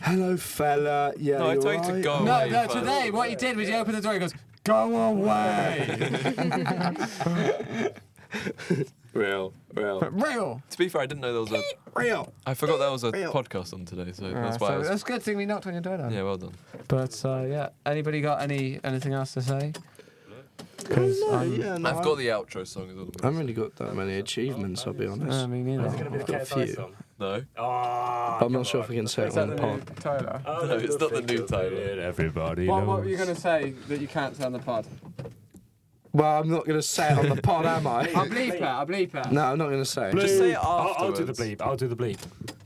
"Hello, fella. Yeah, No, I you told you to alright?" go No, away. no, first. today what he did was he opened the door, he goes, "Go away." Real. Real. To be fair, I didn't know there was a... Real. I forgot there was a Real. podcast on today, so that's why I So was... that's a good thing we knocked on your door then. Yeah, well done. But yeah, anybody got anything else to say? Because Yeah, no, I've got the outro song as well. I haven't really got that many achievements, I'll be honest. me neither. I've got a few. No? Oh, But I'm not sure if we can say it Is that on the the new pod. Tyler? No, it's not the new title. Everybody What knows. were you going to say that you can't say on the pod? Well, I'm not going to say it on the pod, am I? I'll bleep it. No, I'm not going to say it. Just say it I'll do the afterwards. bleep. I'll do the bleep.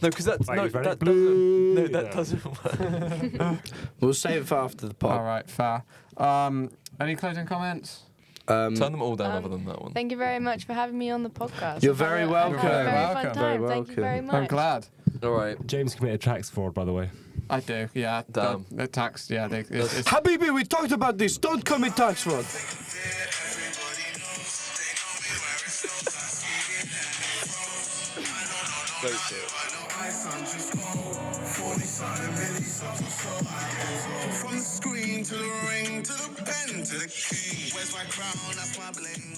No, because that, Are no, you ready? that doesn't... No, Yeah. that doesn't work. We'll save it for after the pod. Alright, fair. Any closing comments? Turn them all down other than that one. Thank you very much for having me on the podcast. You're I've had very a- welcome. I've had a very Welcome. fun Very time. Thank you very welcome. much. I'm glad. All right. James committed tax fraud, by the way. I do, yeah. Damn. The tax, yeah. It's Habibi, we talked about this. Don't commit tax fraud. Wait for it. From the screen to the ring to the pen to the king. Where's my crown? That's my bling.